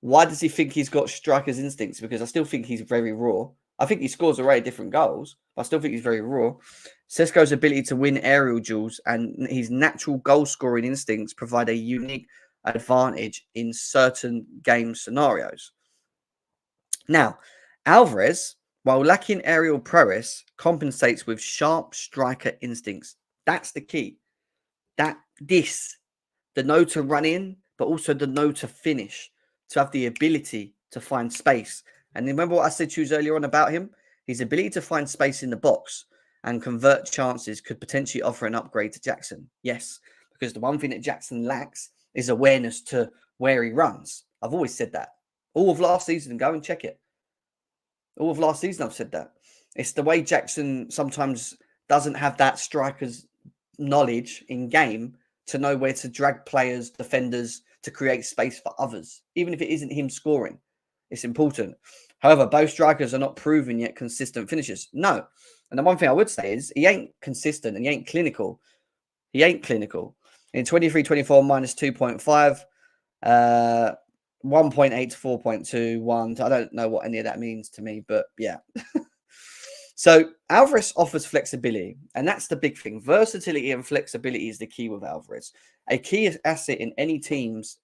Why does he think he's got striker's instincts? Because I still think he's very raw. I think he scores a array of different goals, but I still think he's very raw. Sesko's ability to win aerial duels and his natural goal-scoring instincts provide a unique advantage in certain game scenarios. Now, Alvarez, while lacking aerial prowess, compensates with sharp striker instincts. That's the key. The know to run in, but also the know to finish, to have the ability to find space. And remember what I said to you earlier on about him? His ability to find space in the box and convert chances could potentially offer an upgrade to Jackson. Yes, because the one thing that Jackson lacks is awareness to where he runs. I've always said that. All of last season, go and check it. All of last season, I've said that. It's the way Jackson sometimes doesn't have that striker's knowledge in game to know where to drag players, defenders, to create space for others, even if it isn't him scoring. It's important. However, both strikers are not proven yet consistent finishers. No. And the one thing I would say is he ain't consistent and he ain't clinical. He ain't clinical. In 23-24, minus 2.5, 1.8 to 4.2, I don't know what any of that means to me, but yeah. So Alvarez offers flexibility, and that's the big thing. Versatility and flexibility is the key with Alvarez. A key asset in any team's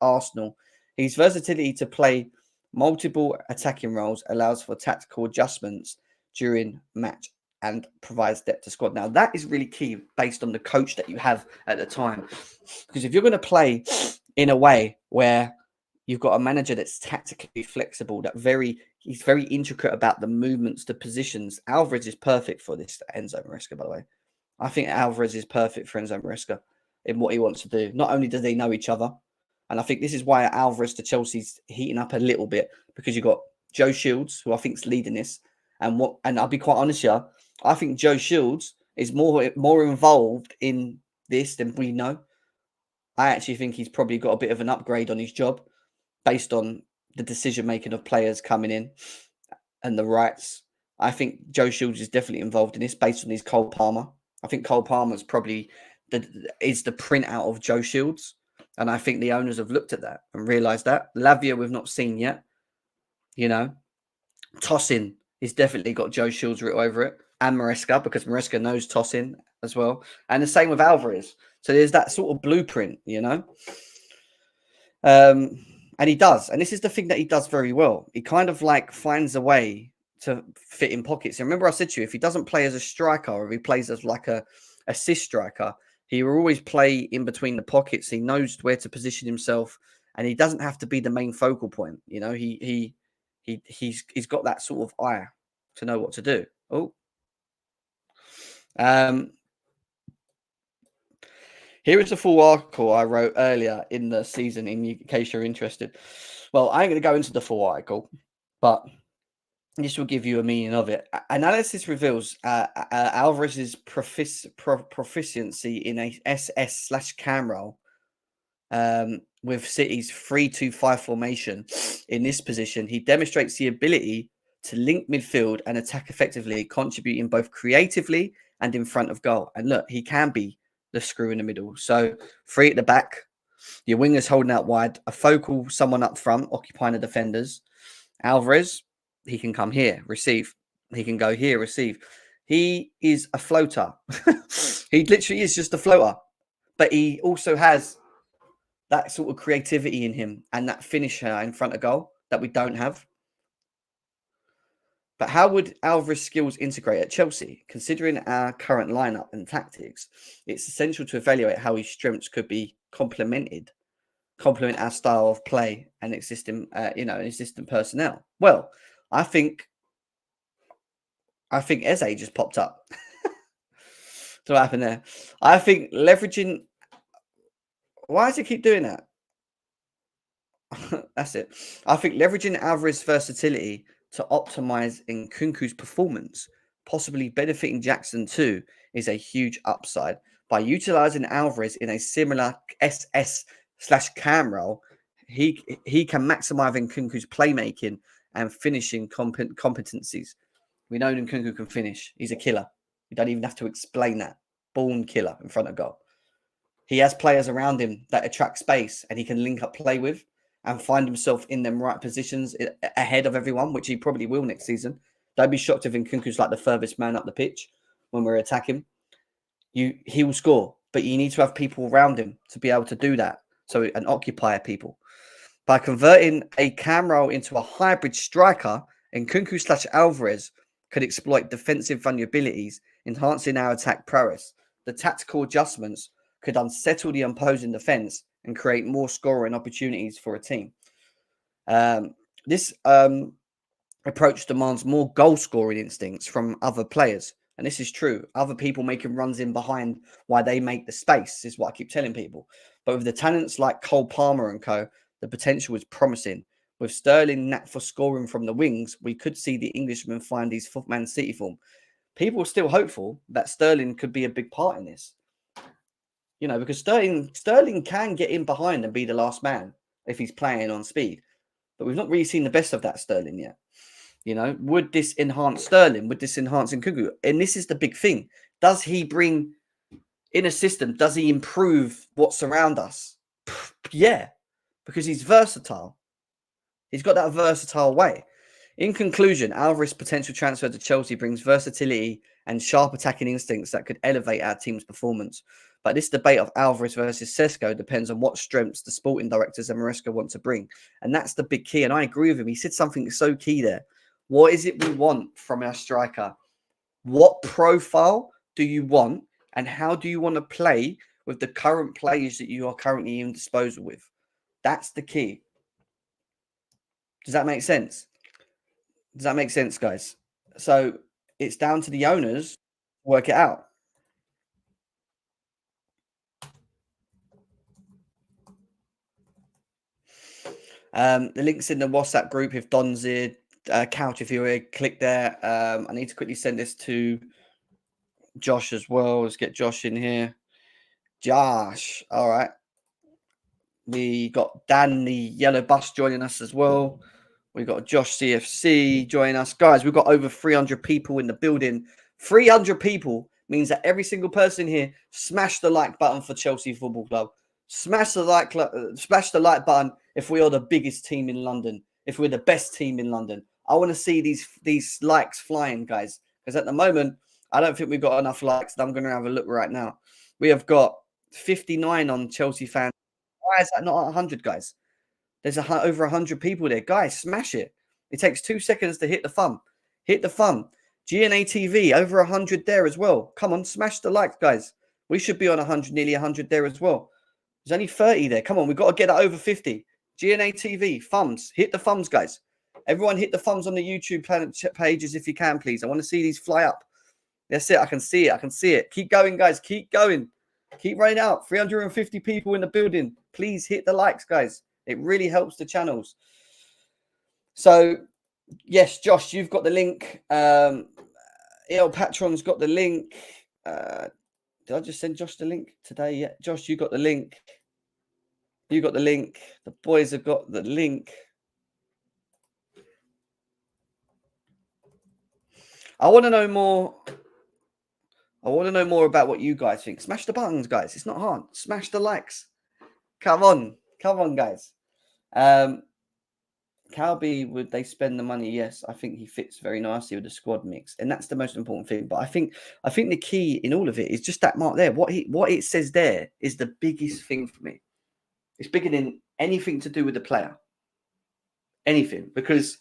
arsenal. His versatility to play multiple attacking roles allows for tactical adjustments during match and provides depth to squad. Now, that is really key based on the coach that you have at the time. Because if you're going to play in a way where you've got a manager that's tactically flexible, he's very intricate about the movements, the positions. Alvarez is perfect for this, Enzo Maresca, by the way. I think Alvarez is perfect for Enzo Maresca in what he wants to do. Not only do they know each other, and I think this is why Alvarez to Chelsea's heating up a little bit, because you've got Joe Shields, who I think is leading this. And I'll be quite honest here, I think Joe Shields is more involved in this than we know. I actually think he's probably got a bit of an upgrade on his job based on the decision-making of players coming in and the rights. I think Joe Shields is definitely involved in this based on his Cole Palmer. I think Cole Palmer's probably is the printout of Joe Shields. And I think the owners have looked at that and realised that. Lavia we've not seen yet. You know, Tosin has definitely got Joe Shields written over it. And Maresca, because Maresca knows Tosin as well. And the same with Alvarez. So there's that sort of blueprint, you know. And he does. And this is the thing that he does very well. He kind of like finds a way to fit in pockets. And remember I said to you, if he doesn't play as a striker or if he plays as like a assist striker, he will always play in between the pockets. He knows where to position himself and he doesn't have to be the main focal point. You know, he's got that sort of eye to know what to do. Oh. Here is a full article I wrote earlier in the season in case you're interested. Well, I ain't going to go into the full article, but this will give you a meaning of it. Analysis reveals Alvarez's proficiency in a SS/cam role with City's 3-2-5 formation. In this position, he demonstrates the ability to link midfield and attack effectively, contributing both creatively and in front of goal. And look, he can be the screw in the middle. So 3 at the back, your wingers holding out wide, a focal, someone up front, occupying the defenders. Alvarez, he can come here, receive. He can go here, receive. He is a floater. He literally is just a floater. But he also has that sort of creativity in him and that finisher in front of goal that we don't have. But how would Alvarez's skills integrate at Chelsea? Considering our current lineup and tactics, it's essential to evaluate how his strengths could be complement our style of play and existing personnel. Well, I think Eze just popped up. So what happened there? I think leveraging. Why does he keep doing that? That's it. I think leveraging Alvarez's versatility to optimize Nkunku's performance, possibly benefiting Jackson too, is a huge upside. By utilizing Alvarez in a similar SS/cam role, he can maximize Nkunku's playmaking and finishing competencies. We know Nkunku can finish. He's a killer. You don't even have to explain that. Born killer in front of goal. He has players around him that attract space and he can link up play with and find himself in them right positions ahead of everyone, which he probably will next season. Don't be shocked if Nkunku's like the furthest man up the pitch when we're attacking. He will score, but you need to have people around him to be able to do that. So an occupier people. By converting a cam role into a hybrid striker, Nkunku/Alvarez could exploit defensive vulnerabilities, enhancing our attack prowess. The tactical adjustments could unsettle the opposing defense and create more scoring opportunities for a team. This approach demands more goal-scoring instincts from other players. And this is true. Other people making runs in behind while they make the space is what I keep telling people. But with the talents like Cole Palmer and co, the potential is promising. With Sterling knack for scoring from the wings, we could see the Englishman find his Man City form. People are still hopeful that Sterling could be a big part in this. You know, because Sterling can get in behind and be the last man if he's playing on speed. But we've not really seen the best of that Sterling yet. You know, would this enhance Sterling? Would this enhance Nkunku? And this is the big thing. Does he bring in a system? Does he improve what's around us? Yeah, because he's versatile. He's got that versatile way. In conclusion, Alvarez's potential transfer to Chelsea brings versatility and sharp attacking instincts that could elevate our team's performance. But this debate of Alvarez versus Sesko depends on what strengths the sporting directors and Maresca want to bring. And that's the big key. And I agree with him. He said something so key there. What is it we want from our striker? What profile do you want? And how do you want to play with the current players that you are currently in disposal with? That's the key. Does that make sense? Does that make sense, guys? So it's down to the owners to work it out. The link's in the WhatsApp group. If Don's here, Couch, if you're here, click there. I need to quickly send this to Josh as well. Let's get Josh in here. Josh. All right. We got Dan, the yellow bus, joining us as well. We got Josh CFC joining us. Guys, we've got over 300 people in the building. 300 people means that every single person here smash the like button for Chelsea Football Club. Smash the like button if we are the biggest team in London, if we're the best team in London. I want to see these likes flying, guys, because at the moment, I don't think we've got enough likes. I'm going to have a look right now. We have got 59 on Chelsea fans. Why is that not 100, guys? There's over 100 people there. Guys, smash it. It takes 2 seconds to hit the thumb. Hit the thumb. GNA TV, over 100 there as well. Come on, smash the likes, guys. We should be on 100, nearly 100 there as well. There's only 30 there. Come on, we've got to get that over 50. GNA TV, thumbs. Hit the thumbs, guys. Everyone hit the thumbs on the YouTube pages if you can, please. I want to see these fly up. That's it. I can see it. I can see it. Keep going, guys. Keep going. Keep running out. 350 people in the building. Please hit the likes, guys. It really helps the channels. So, yes, Josh, you've got the link. El Patron's got the link. Did I just send Josh the link today? Yeah, Josh, you got the link. You got the link. The boys have got the link. I want to know more. I want to know more about what you guys think. Smash the buttons, guys. It's not hard. Smash the likes. Come on. Come on, guys. Calby, would they spend the money? Yes, I think he fits very nicely with the squad mix, and that's the most important thing. But I think the key in all of it is just that mark there. What it says there is the biggest thing for me. It's bigger than anything to do with the player. Anything, because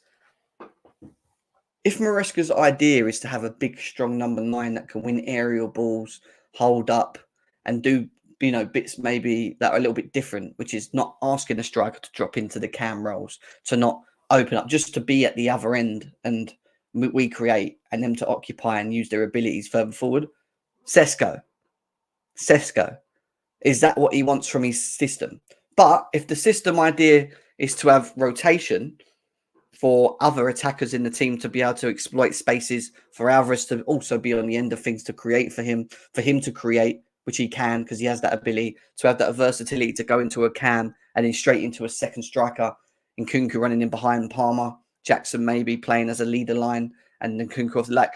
if Maresca's idea is to have a big, strong number 9 that can win aerial balls, hold up, and do bits maybe that are a little bit different, which is not asking a striker to drop into the cam rolls, to not open up, just to be at the other end and we create and them to occupy and use their abilities further forward. Sesko. Is that what he wants from his system? But if the system idea is to have rotation for other attackers in the team to be able to exploit spaces, for Alvarez to also be on the end of things to create for him to create, which he can because he has that ability to have that versatility to go into a cam and then straight into a second striker. Nkunku running in behind Palmer, Jackson maybe playing as a leader line, and Nkunku off the like.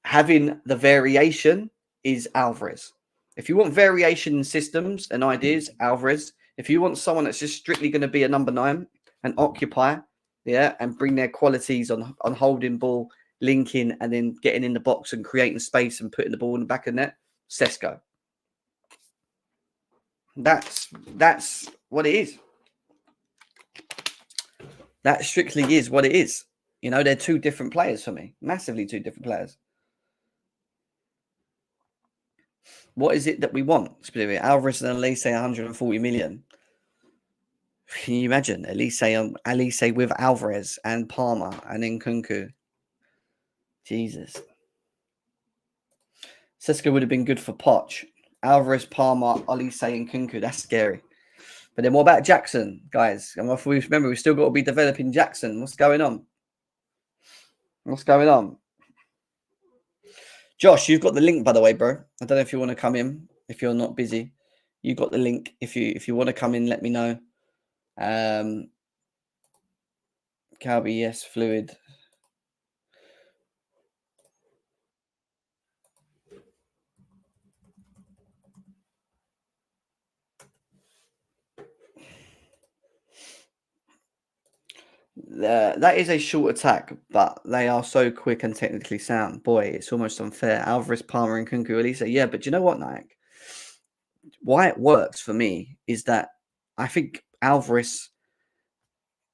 Having the variation is Alvarez. If you want variation in systems and ideas, Alvarez. If you want someone that's just strictly going to be a number 9 and occupy, and bring their qualities on holding ball, linking, and then getting in the box and creating space and putting the ball in the back of the net, Sesko. That's what it is. That strictly is what it is. You know, they're two different players for me. Massively two different players. What is it that we want? Alvarez and Elise, 140 million. Can you imagine Elise with Alvarez and Palmer and Nkunku? Jesus. Sesko would have been good for Poch. Alvarez, Palmer, Elise, and Nkunku. That's scary. But then what about Jackson, guys? And if we remember, we've still got to be developing Jackson. What's going on? What's going on? Josh, you've got the link, by the way, bro. I don't know if you want to come in. If you're not busy, you got the link. If you want to come in, let me know. Calby, yes, fluid. That is a short attack, but they are so quick and technically sound. Boy, it's almost unfair. Alvarez, Palmer, and Nkunku, Elise. Yeah, but do you know what, Nike? Why it works for me is that I think Alvarez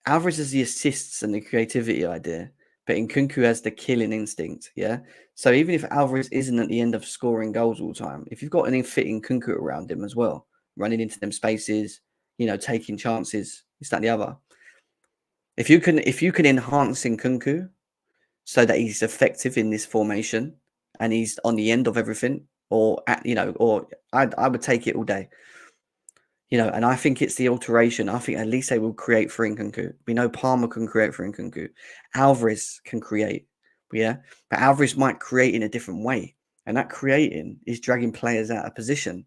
has the assists and the creativity idea, but Nkunku has the killing instinct. Yeah. So even if Alvarez isn't at the end of scoring goals all the time, if you've got an fitting Nkunku around him as well, running into them spaces, taking chances, this, that, and the other. If you can enhance Nkunku so that he's effective in this formation and he's on the end of everything, or I would take it all day. And I think it's the alteration. I think Elise will create for Nkunku. We know Palmer can create for Nkunku. Alvarez can create, but Alvarez might create in a different way, and that creating is dragging players out of position,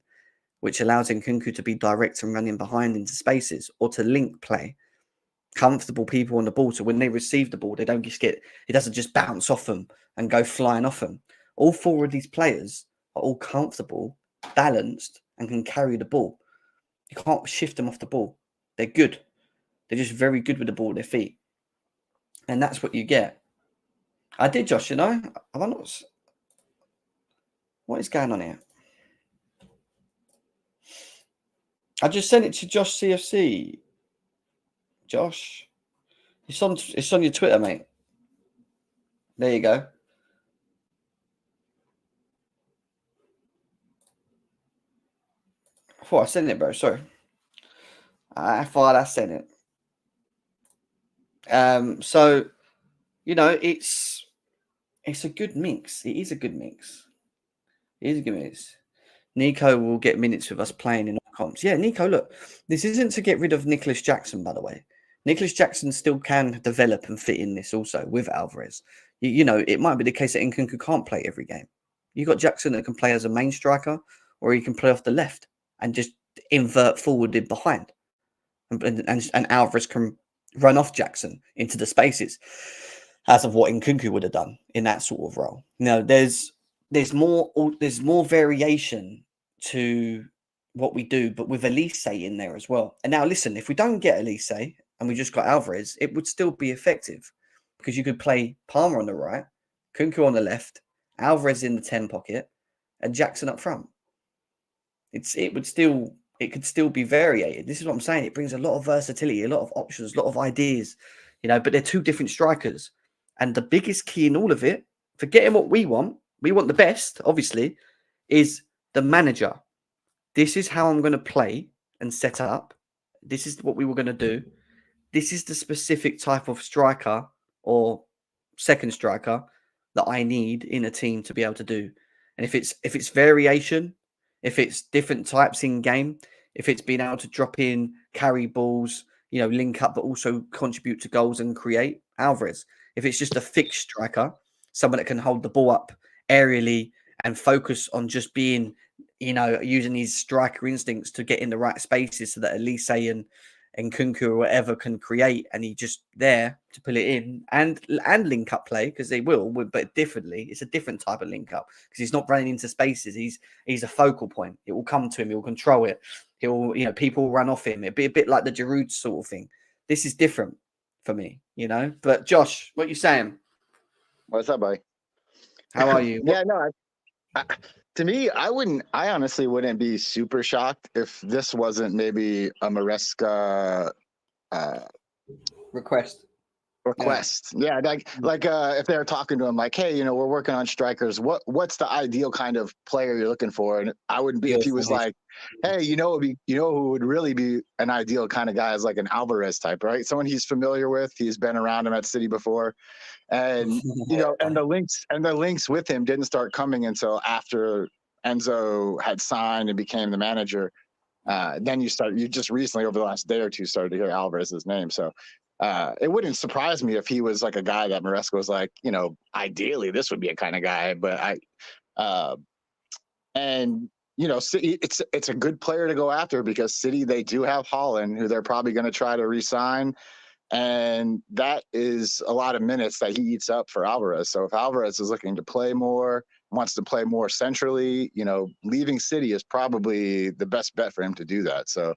which allows Nkunku to be direct and running behind into spaces, or to link play. Comfortable people on the ball, so when they receive the ball, they don't just it doesn't just bounce off them and go flying off them. All 4 of these players are all comfortable, balanced, and can carry the ball. You can't shift them off the ball. They're good. They're just very good with the ball at their feet, and that's what you get. I did, Josh. Have I not? What is going on here? I just sent it to Josh CFC. Josh, it's on your Twitter, mate. There you go. I thought I sent it, bro. Sorry. I thought I sent it. So, it's a good mix. It is a good mix. It is a good mix. Nico will get minutes with us playing in all comps. Yeah, Nico, look, this isn't to get rid of Nicholas Jackson, by the way. Nicholas Jackson still can develop and fit in this also with Alvarez. It might be the case that Nkunku can't play every game. You got Jackson that can play as a main striker, or he can play off the left and just invert forward in behind. And Alvarez can run off Jackson into the spaces, as of what Nkunku would have done in that sort of role. There's more variation to what we do, but with Elise in there as well. And now listen, if we don't get Elise and we just got Alvarez, it would still be effective, because you could play Palmer on the right, Nkunku on the left, Alvarez in the 10 pocket, and Jackson up front. It could still be variated. This is what I'm saying. It brings a lot of versatility, a lot of options, a lot of ideas, but they're 2 different strikers. And the biggest key in all of it, forgetting what we want the best, obviously, is the manager. This is how I'm going to play and set up. This is what we were going to do. This is the specific type of striker or second striker that I need in a team to be able to do. And if it's variation, if it's different types in game, if it's being able to drop in, carry balls, link up, but also contribute to goals and create? Alvarez. If it's just a fixed striker, someone that can hold the ball up aerially and focus on just being, using his striker instincts to get in the right spaces so that Elise and Kunku or whatever can create, and he just there to pull it in and link up play, because they will, but differently. It's a different type of link up because he's not running into spaces. He's a focal point. It will come to him. He'll control it. He'll, people will run off him. It'd be a bit like the Giroud sort of thing. This is different for me, But Josh, what you saying? What's up, buddy? How are you? Yeah, no. To me, I honestly wouldn't be super shocked if this wasn't maybe a Maresca request. Yeah, like if they're talking to him like, hey, we're working on strikers. What's the ideal kind of player you're looking for? And I wouldn't be if he was like, hey, who would really be an ideal kind of guy is like an Alvarez type, right? Someone he's familiar with. He's been around him at City before. And and the links with him didn't start coming until after Enzo had signed and became the manager. Then you just recently over the last day or two started to hear Alvarez's name. So it wouldn't surprise me if he was like a guy that Maresca was like, ideally this would be a kind of guy. But City, it's a good player to go after because City, they do have Haaland, who they're probably going to try to re-sign. And that is a lot of minutes that he eats up for Alvarez. So if Alvarez is looking to play more, wants to play more centrally, leaving City is probably the best bet for him to do that. So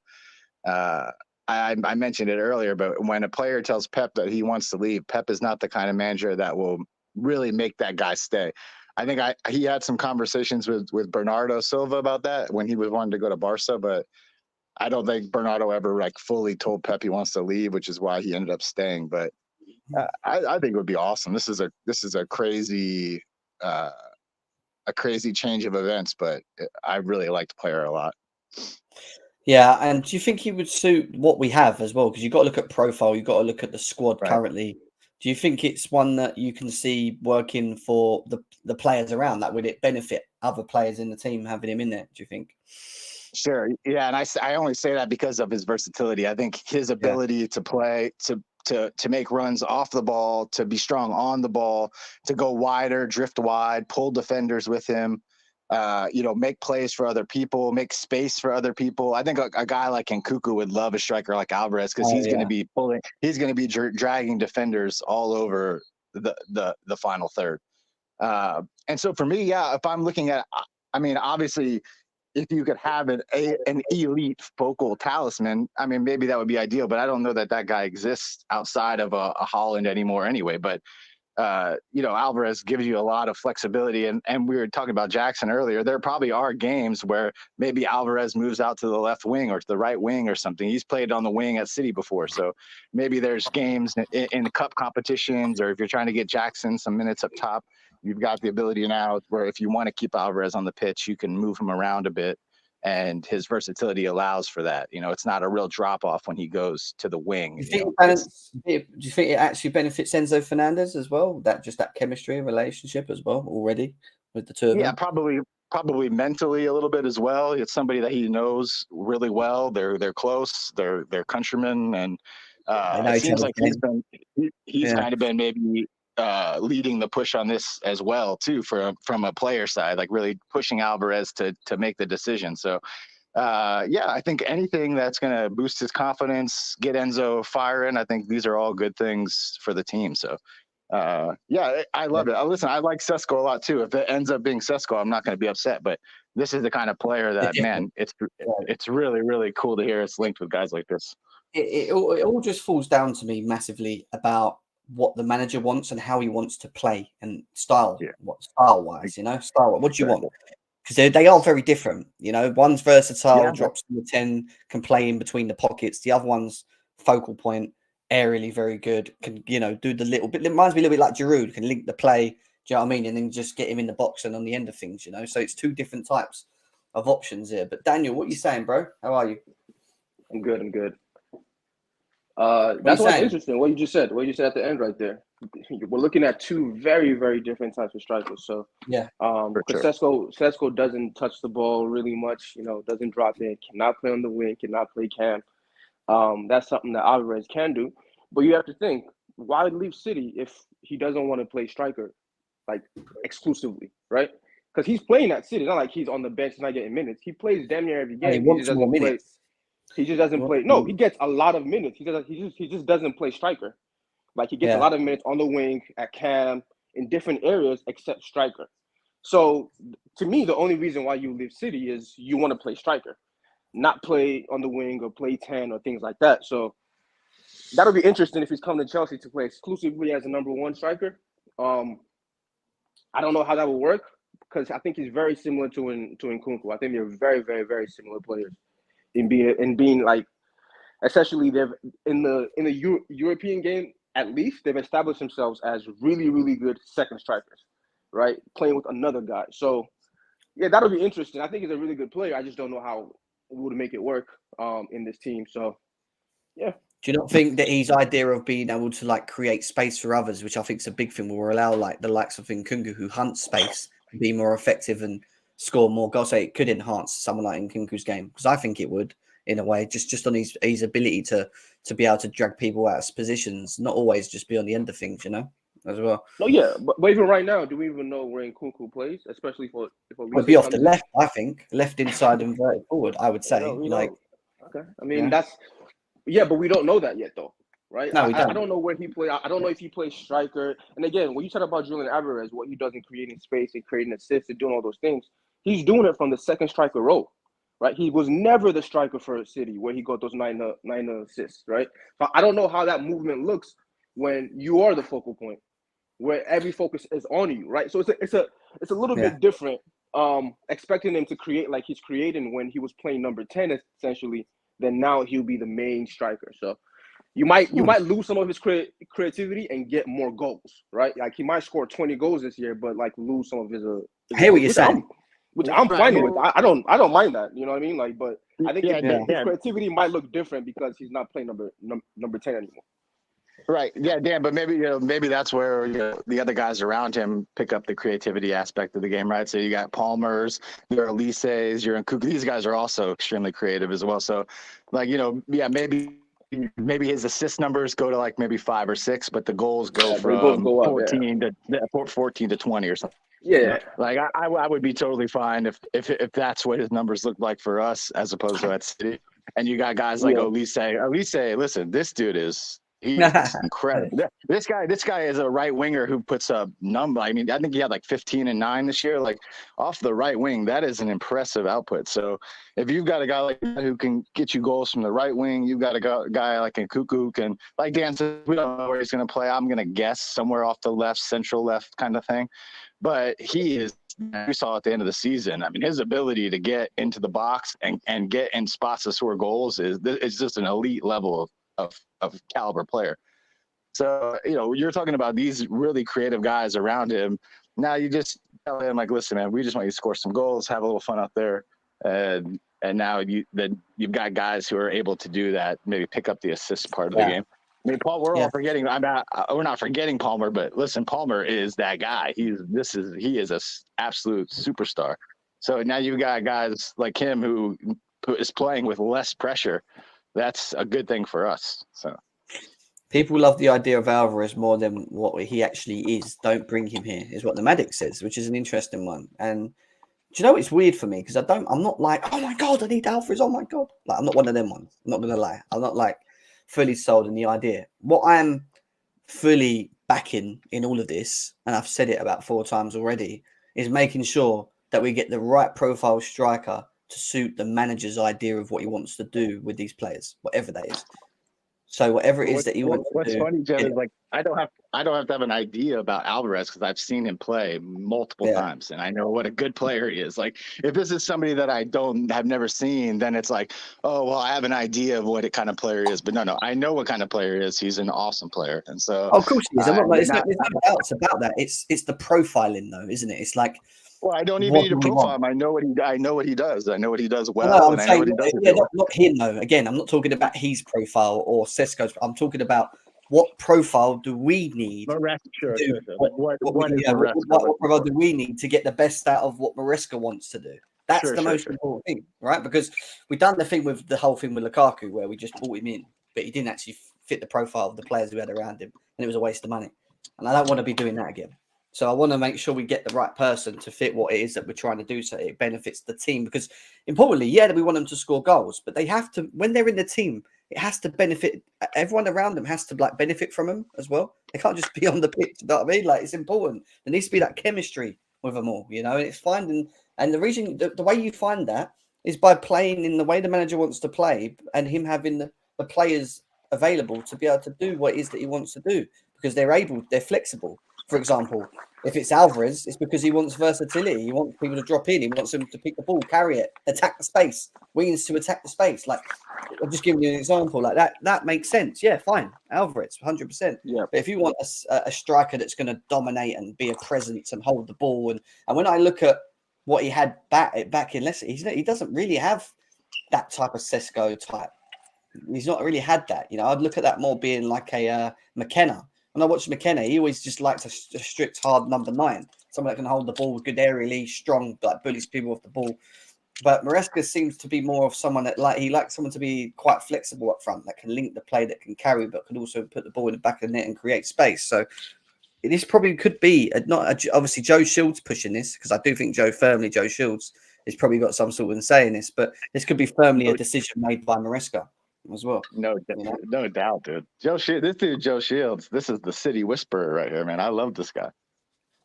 I mentioned it earlier, but when a player tells Pep that he wants to leave, Pep is not the kind of manager that will really make that guy stay. I think he had some conversations with Bernardo Silva about that when he was wanting to go to Barca, but I don't think Bernardo ever fully told Pep he wants to leave, which is why he ended up staying. But I think it would be awesome. This is a crazy change of events, but I really like the player a lot. Yeah, and do you think he would suit what we have as well? Because you've got to look at profile, you've got to look at the squad currently. Do you think it's one that you can see working for the players around? That would it benefit other players in the team having him in there? Do you think? Sure. Yeah, and I only say that because of his versatility. I think his ability to play, to make runs off the ball, to be strong on the ball, to go wider, drift wide, pull defenders with him, make plays for other people, make space for other people. I think a guy like Nkunku would love a striker like Alvarez because he's going to be pulling, he's going to be dragging defenders all over the final third. And so for me, if I'm looking at, obviously, if you could have an elite focal talisman, maybe that would be ideal, but I don't know that guy exists outside of a Haaland anymore anyway. But, Alvarez gives you a lot of flexibility. And we were talking about Jackson earlier. There probably are games where maybe Alvarez moves out to the left wing or to the right wing or something. He's played on the wing at City before. So maybe there's games in the cup competitions, or if you're trying to get Jackson some minutes up top, you've got the ability now where if you want to keep Alvarez on the pitch, you can move him around a bit, and his versatility allows for that. It's not a real drop off when he goes to the wing. Do you think it actually benefits Enzo Fernandez as well? That chemistry and relationship as well already with the two of them? Yeah, probably mentally a little bit as well. It's somebody that he knows really well. They're close. They're countrymen, and it seems like he's kind of been maybe leading the push on this as well too, from a player side, like really pushing Alvarez to make the decision. So I think anything that's going to boost his confidence, get Enzo firing, I think these are all good things for the team. So I love it. Listen, I like Sesko a lot too. If it ends up being Sesko, I'm not going to be upset, but this is the kind of player that, man, it's really, really cool to hear it's linked with guys like this. It all just falls down to me massively about what the manager wants and how he wants to play and style. What style-wise, style. What do you want? Because they are very different. One's versatile, drops to the 10, can play in between the pockets. The other one's focal point, aerially very good. Can do the little bit. It reminds me a little bit like Giroud. Can link the play. Do you know what I mean? And then just get him in the box and on the end of things. So it's two different types of options here. But Daniel, what are you saying, bro? How are you? I'm good. That's what's interesting. What you just said at the end right there. We're looking at two very, very different types of strikers. So because Sesko doesn't touch the ball really much, doesn't drop in, cannot play on the wing, cannot play cam. That's something that Alvarez can do. But you have to think, why leave City if he doesn't want to play striker, like exclusively, right? Because he's playing at City. It's not like he's on the bench and not getting minutes. He plays damn near every game. He wants more minutes. He just doesn't play. No, he gets a lot of minutes. He just doesn't play striker. Like he gets a lot of minutes on the wing, at cam, in different areas except striker. So to me, the only reason why you leave City is you want to play striker, not play on the wing or play 10 or things like that. So that'll be interesting if he's coming to Chelsea to play exclusively as a number one striker. I don't know how that will work because I think he's very similar to Nkunku. I think they're very, very, very similar players in being like, essentially they've in the European game at least they've established themselves as really, really good second strikers, right? Playing with another guy. So yeah, that'll be interesting. I think he's a really good player. I just don't know how we would make it work in this team. So yeah. Do you not think that his idea of being able to like create space for others, which I think is a big thing, will allow like the likes of Nkunku who hunt space to be more effective and score more goals? So it could enhance someone like Nkunku's game, because I think it would in a way, just on his ability to be able to drag people out of positions, not always just be on the end of things, you know, as well. No, yeah, but even right now, do we even know where Nkunku plays, especially if would be off the left? I think left inside and verted forward. I would say okay. I mean that's. Yeah, but we don't know that yet, though, right? No, we don't. I don't know where he plays. I don't know if he plays striker. And again, when you talk about Julian Alvarez, what he does in creating space and creating assists and doing all those things, he's doing it from the second striker role, right? He was never the striker for City where he got those nine assists, right? So I don't know how that movement looks when you are the focal point, where every focus is on you, right? So it's a little bit different. Expecting him to create like he's creating when he was playing number 10 essentially. Then now he'll be the main striker. So you might lose some of his creativity and get more goals, right? Like he might score 20 goals this year, but like lose some of his. I hear what you're saying. Which I'm fine with. I don't mind that. You know what I mean? Like, but I think his creativity might look different because he's not playing number 10 anymore. Right. Yeah, Dan. But maybe that's where the other guys around him pick up the creativity aspect of the game, right? So you got Palmer's, your Elise's, your Nkunku. These guys are also extremely creative as well. So, like maybe his assist numbers go to like maybe 5 or 6, but the goals go from 14 to 20 or something. Yeah. Like I would be totally fine if that's what his numbers look like for us as opposed to at City. And you got guys like Elise. Listen, this dude is. He's incredible. This guy is a right winger who puts up number. I mean, I think he had like 15 and 9 this year. Like off the right wing, that is an impressive output. So if you've got a guy like that who can get you goals from the right wing, you've got a guy like Nkunku who can, like Dan said, we don't know where he's going to play. I'm going to guess somewhere off the left, central left kind of thing. But he is. We saw at the end of the season. I mean, his ability to get into the box and get in spots to score goals is just an elite level of caliber player. So, you're talking about these really creative guys around him. Now you just tell him like, listen, man, we just want you to score some goals, have a little fun out there. And now you've got guys who are able to do that, maybe pick up the assist part of the game. I mean, Paul, we're all forgetting. We're not forgetting Palmer, but listen, Palmer is that guy. He is a absolute superstar. So now you've got guys like him who is playing with less pressure. That's a good thing for us. So people love the idea of Alvarez more than what he actually is. Don't bring him here, is what the Medic says, which is an interesting one. And do you know it's weird for me because I'm not like, oh my god, I need Alvarez. Oh my god, like I'm not one of them ones. I'm not gonna lie. I'm not like fully sold on the idea. What I'm fully backing in all of this, and I've said it about 4 times already, is making sure that we get the right profile striker to suit the manager's idea of what he wants to do with these players, whatever that is. So whatever it is that he wants to do. What's funny, Jim, is like I don't have to have an idea about Alvarez because I've seen him play multiple times and I know what a good player he is. Like if this is somebody that I have never seen, then it's like, oh well, I have an idea of what kind of player he is. But no, I know what kind of player he is. He's an awesome player, and so of course he is. There's no doubts about that. It's the profiling though, isn't it? It's like. Well, I don't even need to profile him. I know what he does. I know what he does well. No, I know what he does. Yeah, not him though. Again, I'm not talking about his profile or Sesko's. I'm talking about what profile do we need? What profile do we need to get the best out of what Maresca wants to do? That's the most important thing, right? Because we've done the whole thing with Lukaku, where we just brought him in, but he didn't actually fit the profile of the players we had around him, and it was a waste of money. And I don't want to be doing that again. So I want to make sure we get the right person to fit what it is that we're trying to do, so it benefits the team. Because importantly, yeah, we want them to score goals, but they have to, when they're in the team, it has to benefit everyone around them. Has to like benefit from them as well. They can't just be on the pitch. You know what I mean? Like, it's important. There needs to be that chemistry with them all. You know, and it's finding. And the reason, the way you find that is by playing in the way the manager wants to play, and him having the players available to be able to do what it is that he wants to do, because they're flexible. For example, if it's Alvarez, it's because he wants versatility. He wants people to drop in. He wants them to pick the ball, carry it, attack the space. Wings to attack the space. Like, I'm just giving you an example. Like that makes sense. Yeah, fine. Alvarez, 100%. Yeah. But if you want a striker that's going to dominate and be a presence and hold the ball, and when I look at what he had back in Leicester, he doesn't really have that type of Sesko type. He's not really had that. You know, I'd look at that more being like a McKenna. When I watch McKenna, he always just likes a strict, hard number 9. Someone that can hold the ball, good aerially, strong, like bullies people off the ball. But Maresca seems to be more of someone that he likes someone to be quite flexible up front, that can link the play, that can carry, but can also put the ball in the back of the net and create space. So this probably could be obviously Joe Shields pushing this, because I do think Joe Shields has probably got some sort of say in this, but this could be firmly a decision made by Maresca as well. No doubt, dude. This dude, Joe Shields, this is the city whisperer right here, man. I love this guy.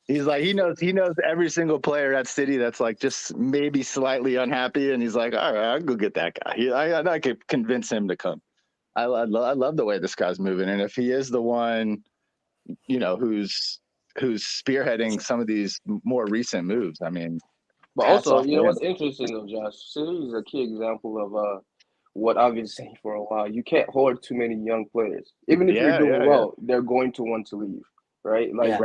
He's like, he knows every single player at City that's like just maybe slightly unhappy, and he's like, all right, I'll go get that guy. I could convince him to come. I love the way this guy's moving, and if he is the one, you know, who's spearheading some of these more recent moves, I mean. But also, you know what's interesting though, Josh? City is a key example of what I've been saying for a while. You can't hoard too many young players. Even if you're doing well, they're going to want to leave, right? Like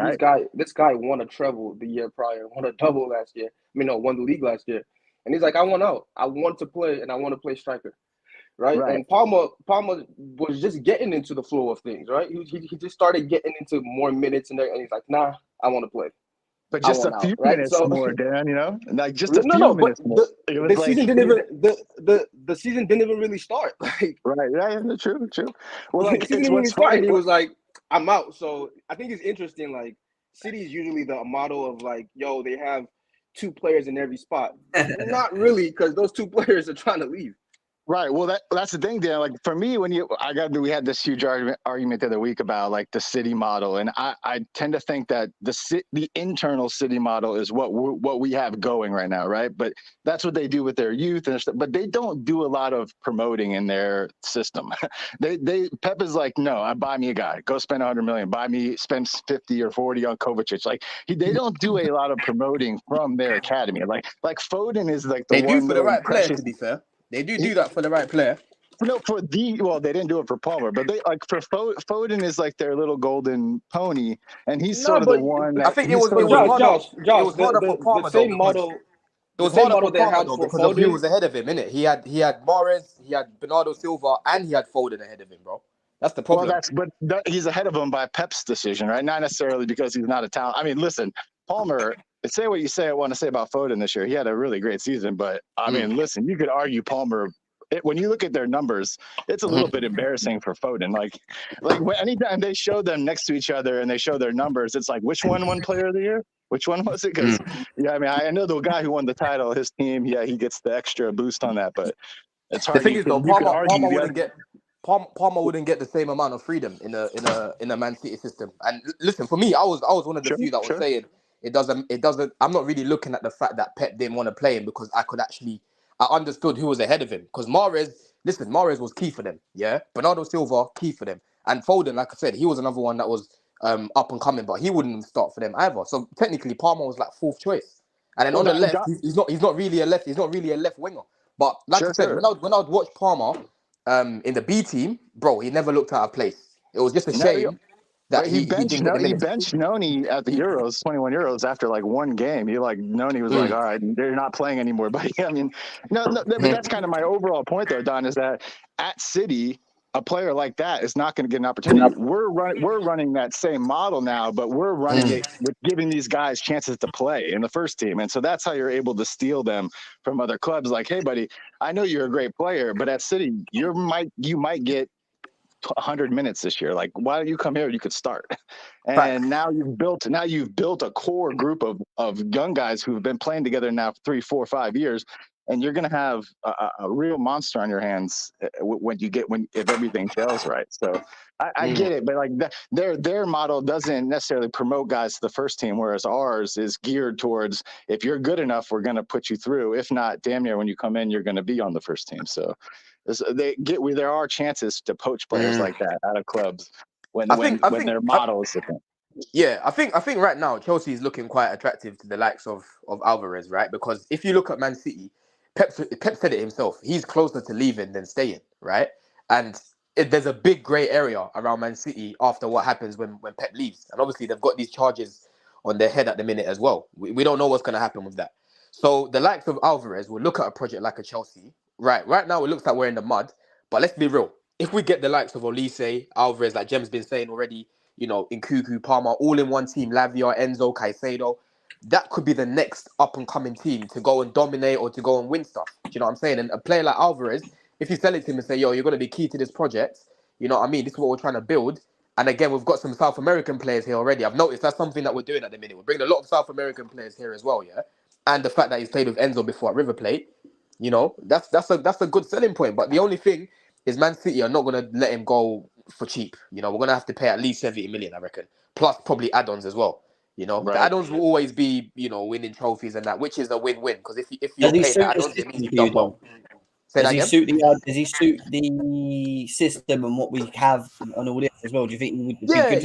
this guy won a treble the year prior, won a double last year. Won the league last year, and he's like, I want out. I want to play, and I want to play striker, right? And Palmer was just getting into the flow of things, right? He just started getting into more minutes in there, and he's like, nah, I want to play. But just a few minutes more, Dan, you know? Like just a few minutes more. The season didn't even really start. Like, true. Well, like, the season didn't really start, and he was like, I'm out. So I think it's interesting, like, City is usually the model of like, yo, they have 2 players in every spot. Not really, because those 2 players are trying to leave. Right. Well, that's the thing, Dan. Like for me, we had this huge argument the other week about like the City model, and I tend to think that the internal City model is what we have going right now, right? But that's what they do with their youth and stuff. But they don't do a lot of promoting in their system. Pep is like, no, I buy me a guy, go spend $100 million, spend 50 or 40 on Kovacic. Like they don't do a lot of promoting from their academy. Like Foden is like they do for the right player. To be fair. They do that for the right player. No, they didn't do it for Palmer, but they like for Foden is like their little golden pony, and he's sort of the one. That, I think it was harder for Palmer. The same model. It was harder for Palmer because he was ahead of him, innit? He had Mahrez, he had Bernardo Silva, and he had Foden ahead of him, bro. That's the problem. But he's ahead of him by Pep's decision, right? Not necessarily because he's not a talent. I mean, listen, Palmer. Say what you want to say about Foden this year. He had a really great season, but I mean, listen, you could argue Palmer. When you look at their numbers, it's a little bit embarrassing for Foden. Like anytime they show them next to each other and they show their numbers, it's like, which one won Player of the Year? Which one was it? Because I mean, I know the guy who won the title, his team, he gets the extra boost on that, but it's hard. The thing is, though, Palmer wouldn't get the same amount of freedom in a Man City system. And listen, for me, I was one of the few that was saying. It doesn't. I'm not really looking at the fact that Pep didn't want to play him, because I understood who was ahead of him. Because Mahrez was key for them. Yeah, Bernardo Silva key for them, and Foden, like I said, he was another one that was up and coming, but he wouldn't start for them either. So technically, Palmer was like 4th choice. And then on the left, he's not really a left winger. But like I said, when I'd watch Palmer in the B team, bro, he never looked out of place. It was just a shame. That he benched Noni at the Euros, 21 Euros, after like one game. Noni was like, all right, they're not playing anymore. But I mean, no, but that's kind of my overall point though, Don, is that at City, a player like that is not going to get an opportunity. We're running that same model now, but we're running it with giving these guys chances to play in the first team. And so that's how you're able to steal them from other clubs. Like, hey, buddy, I know you're a great player, but at City, you might get 100 minutes this year. Like, why don't you come here? You could start. And now you've built a core group of young guys who've been playing together now for 3, 4, 5 years. And you're going to have a real monster on your hands if everything gels right. So I get it, but like their model doesn't necessarily promote guys to the first team, whereas ours is geared towards, if you're good enough, we're going to put you through. If not, damn near when you come in, you're going to be on the first team. So there are chances to poach players like that out of clubs when their model is different. Yeah, I think right now Chelsea is looking quite attractive to the likes of Alvarez, right? Because if you look at Man City, Pep said it himself. He's closer to leaving than staying, right? And there's a big grey area around Man City after what happens when Pep leaves. And obviously they've got these charges on their head at the minute as well. We don't know what's going to happen with that. So the likes of Alvarez will look at a project like a Chelsea. Right now it looks like we're in the mud. But let's be real. If we get the likes of Olise, Alvarez, like Jem's been saying already, you know, Nkuku, Palmer, all in one team, Lavia, Enzo, Caicedo, that could be the next up-and-coming team to go and dominate or to go and win stuff. Do you know what I'm saying? And a player like Alvarez, if you sell it to him and say, yo, you're going to be key to this project, you know what I mean? This is what we're trying to build. And again, we've got some South American players here already. I've noticed that's something that we're doing at the minute. We're bringing a lot of South American players here as well, yeah? And the fact that he's played with Enzo before at River Plate, you know, that's a good selling point. But the only thing is Man City are not going to let him go for cheap. You know, we're going to have to pay at least 70 million, I reckon. Plus probably add-ons as well. You know, Right. The add-ons will always be, you know, winning trophies and that, which is a win-win. Because if you're Does he paying suit the the add-ons, it means system you've to you, done well. though? Say Does that he again? does he suit the system and what we have on all this as well? Do you think he would be good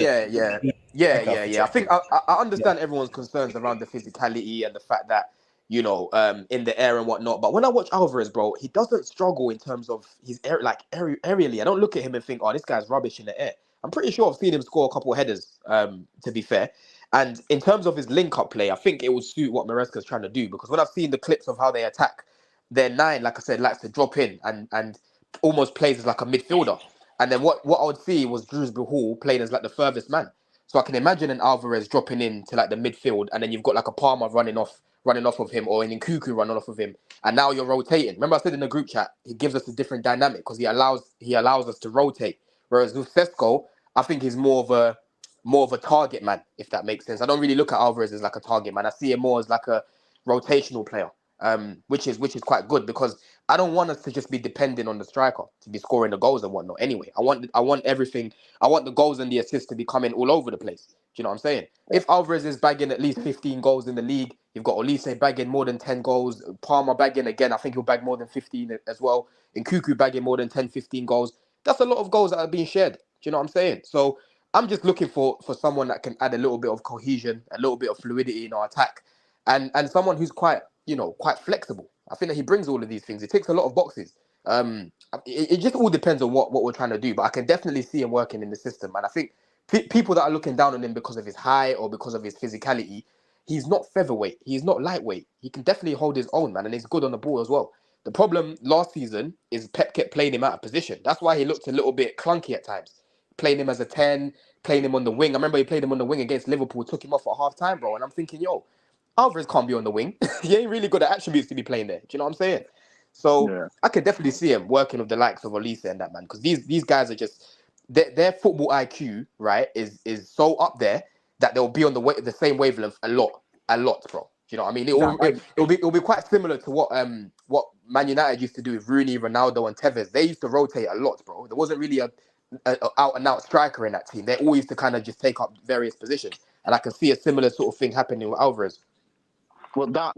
Yeah. I think I understand everyone's concerns around the physicality and the fact that, you know, in the air and whatnot. But when I watch Alvarez, bro, he doesn't struggle in terms of his air, aerially. I don't look at him and think, oh, this guy's rubbish in the air. I'm pretty sure I've seen him score a couple of headers, to be fair. And in terms of his link-up play, I think it will suit what Maresca is trying to do. Because when I've seen the clips of how they attack, their 9, like I said, likes to drop in and almost plays as like a midfielder. And then what I would see was Drewsbury Hall playing as like the furthest man. So I can imagine an Alvarez dropping in to like the midfield, and then you've got like a Palmer running off of him, or an Nkuku running off of him. And now you're rotating. Remember I said in the group chat, he gives us a different dynamic because he allows us to rotate. Whereas with Sesko, I think he's more of a target man, if that makes sense. I don't really look at Alvarez as like a target man. I see him more as like a rotational player, which is quite good because I don't want us to just be dependent on the striker to be scoring the goals and whatnot. Anyway, I want everything. I want the goals and the assists to be coming all over the place. Do you know what I'm saying? If Alvarez is bagging at least 15 goals in the league, you've got Olise bagging more than 10 goals, Palmer bagging again, I think he'll bag more than 15 as well, and Nkuku bagging more than 10, 15 goals. That's a lot of goals that are being shared. Do you know what I'm saying? So I'm just looking for someone that can add a little bit of cohesion, a little bit of fluidity in our attack, and someone who's quite flexible. I think that he brings all of these things. It ticks a lot of boxes. It just all depends on what we're trying to do, but I can definitely see him working in the system. And I think people that are looking down on him because of his height or because of his physicality, he's not featherweight. He's not lightweight. He can definitely hold his own, man, and he's good on the ball as well. The problem last season is Pep kept playing him out of position. That's why he looked a little bit clunky at times. Playing him as a 10, playing him on the wing. I remember he played him on the wing against Liverpool, took him off at half time, bro. And I'm thinking, yo, Alvarez can't be on the wing. He ain't really got the attributes to be playing there. Do you know what I'm saying? So Yeah. I could definitely see him working with the likes of Olise and that, man, because these guys are just their football IQ, right, is so up there that they'll be on the same wavelength a lot, bro. Do you know what I mean? It'll be quite similar to what Man United used to do with Rooney, Ronaldo, and Tevez. They used to rotate a lot, bro. There wasn't really a out and out striker in that team. They all used to kind of just take up various positions, and I can see a similar sort of thing happening with Alvarez. Well, Don,